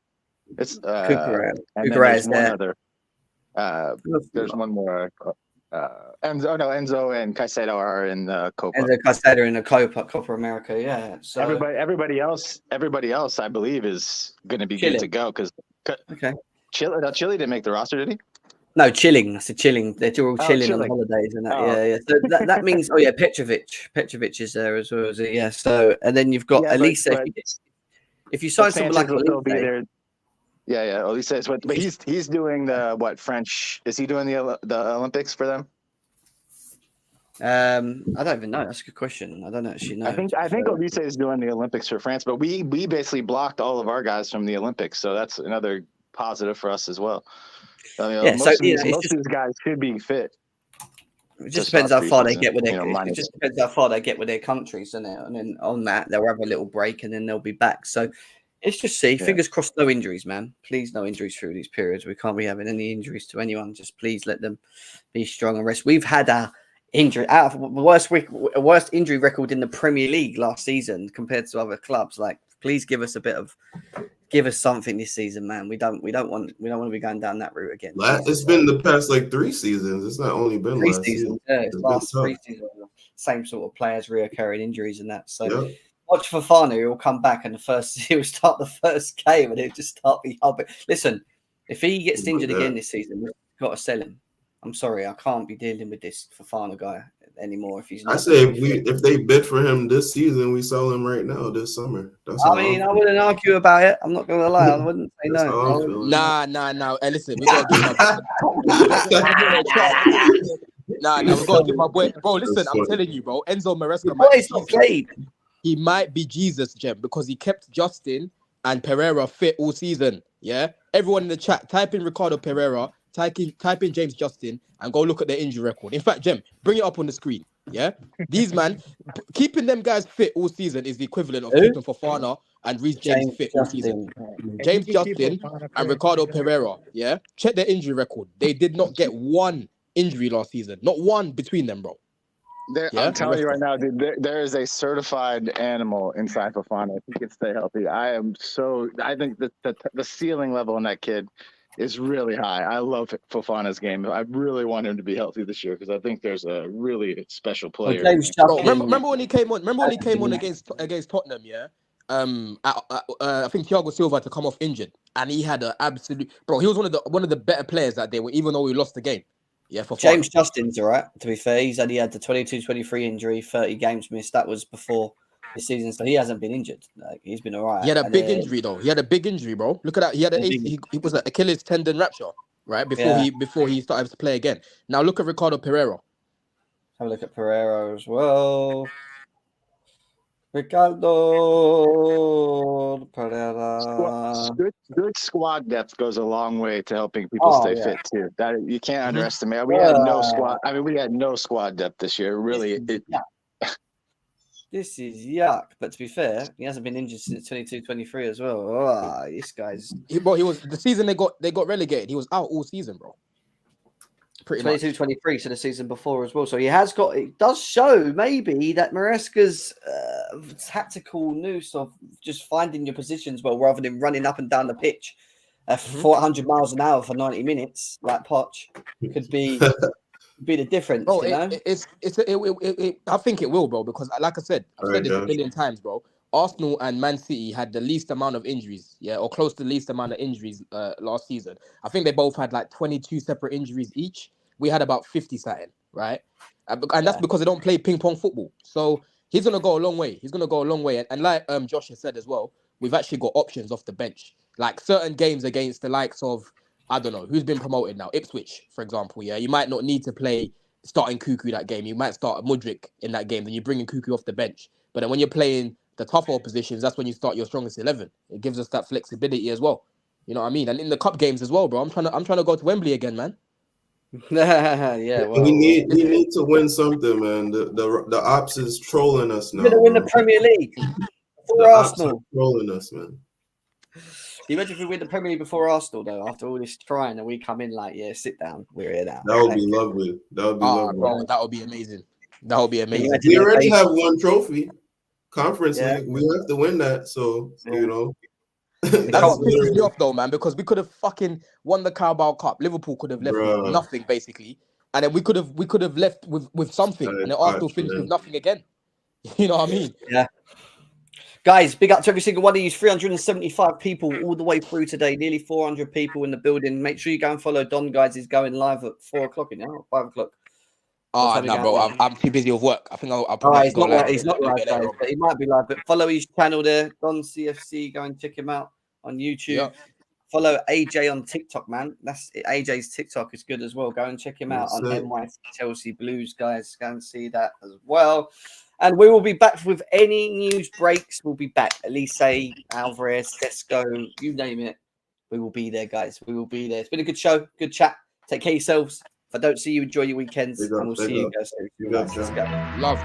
It's Cucurella. And then there's one other. There's one more. Enzo and Caicedo are in the Copa. Enzo Caicedo in the Copa America, yeah. So everybody else, I believe, is going to be good to go because. Okay. Chile didn't make the roster, did he? No, chilling. I said chilling. They're all chilling on chilling. holidays and that. Oh. Yeah. So that means, Petrovic. Petrovic is there as well, is it? Yeah. So, and then you've got Yeah, Elise. but If you sign someone like Sanchez will still be Elise, there. Yeah. Elise is but he's doing the French? Is he doing the Olympics for them? I don't even know. That's a good question. I don't actually know. I think Elise is doing the Olympics for France, but we basically blocked all of our guys from the Olympics, so that's another positive for us as well. I mean, most of these guys should be fit. It just depends how far they get with their. It just depends how far they get with their countries, isn't it? And then on that, they'll have a little break, and then they'll be back. So it's just fingers crossed, no injuries, man. Please, no injuries through these periods. We can't be having any injuries to anyone. Just please let them be strong and rest. We've had a injury out of the worst injury record in the Premier League last season compared to other clubs. Like, please give us something this season, man. We don't want to be going down that route again. It's been the past like 3 seasons. It's not only been last season. Yeah, it's last 3 seasons. Same sort of players reoccurring injuries and that. So watch Fofana. He'll come back and he'll start the first game and he'll just start the hubbing. Listen, if he gets injured again this season, we've got to sell him. I'm sorry, I can't be dealing with this Fofana guy anymore. If he's not, I say if they bid for him this season, we sell him right now this summer. I wouldn't argue about it. I'm not going to lie. I wouldn't say no. Nah. Hey, listen, we gotta we gotta give my boy. Bro, listen, I'm telling you, bro. Enzo Maresca he might be Jesus, Jem, because he kept Justin and Pereira fit all season. Yeah, everyone in the chat, type in Ricardo Pereira. Type in James Justin and go look at their injury record. In fact, Jem, bring it up on the screen. Yeah, these man keeping them guys fit all season is the equivalent of keeping Fofana and Reece James fit all season. James Justin and Ricardo Pereira. Yeah, check their injury record. They did not get one injury last season. Not one between them, bro. I'm telling you right now, dude, there is a certified animal inside Fofana. If he can stay healthy, I think that the ceiling level in that kid is really high. I love Fofana's game. I really want him to be healthy this year because I think there's a really special player. Remember when he came on? Remember when he came on against Tottenham? Yeah. I think Thiago Silva had to come off injured, and he had an absolute bro. He was one of the better players that day, even though we lost the game. Yeah, for James Justin's all right. To be fair, he's only had the 22-23 injury, 30 games missed. That was before this season, so he hasn't been injured. Like, he's been all right. He had a big injury though. He had a big injury, bro. Look at that. He had he was an Achilles tendon rupture, right? Before he started to play again. Now look at Ricardo Pereira. Have a look at Pereira as well. Ricardo Pereira. Good squad depth goes a long way to helping people stay fit too. That you can't underestimate. We had no squad. I mean, we had no squad depth this year. Really, This is yuck. But to be fair, he hasn't been injured since 22-23 as well. Oh, this guy's. He was the season they got relegated. He was out all season, bro. Pretty 22-23, so the season before as well. So it does show maybe that Maresca's tactical noose of just finding your positions well rather than running up and down the pitch at 400 miles an hour for 90 minutes, like Poch, could be the difference. Bro, you know? I think it will, bro, because like I said, I've said this a million times, bro. Arsenal and Man City had the least amount of injuries, or close to the least amount of injuries last season. I think they both had like 22 separate injuries each. We had about 50 something, right? And that's because they don't play ping pong football. So he's gonna go a long way. And like Josh has said as well, we've actually got options off the bench. Like certain games against the likes of, I don't know, who's been promoted now? Ipswich, for example, yeah? You might not need to play starting Cuckoo that game. You might start Mudryk in that game, then you bring in Cuckoo off the bench. But then when you're playing the tougher positions, that's when you start your strongest 11. It gives us that flexibility as well. You know what I mean? And in the cup games as well, bro. I'm trying to go to Wembley again, man. Yeah, well, we need to win something, man. The ops is trolling us now. We're gonna win the Premier League before Arsenal. Trolling us, man. Can you imagine if we win the Premier League before Arsenal, though? After all this trying, and we come in like, sit down, we're here now. That would be lovely. Lovely. Bro, that would be amazing. We already have one trophy, Conference League. We have to win that, so you know. That's pisses me off though, man, because we could have fucking won the Carabao Cup. Liverpool could have left with nothing basically, and then we could have left with something, and then Arsenal finished with nothing again. You know what I mean? Yeah. Guys, big up to every single one of you. 375 people all the way through today. Nearly 400 people in the building. Make sure you go and follow Don, guys. He's going live at 4 o'clock now, 5 o'clock. Oh, no, bro. I'm too busy with work. I think I'll probably have to go live. He's not live, guys, but he might be live. But follow his channel there, Don CFC. Go and check him out on YouTube. Yep. Follow AJ on TikTok, man. That's AJ's TikTok is good as well. Go and check him out on NYC Chelsea Blues, guys. Go and see that as well. And we will be back with any news breaks. We'll be back. Elise, Alvarez, Sesko, you name it. We will be there, guys. We will be there. It's been a good show, good chat. Take care of yourselves. If I don't see you, enjoy your weekends. And we'll see you guys soon. Let's go. Love.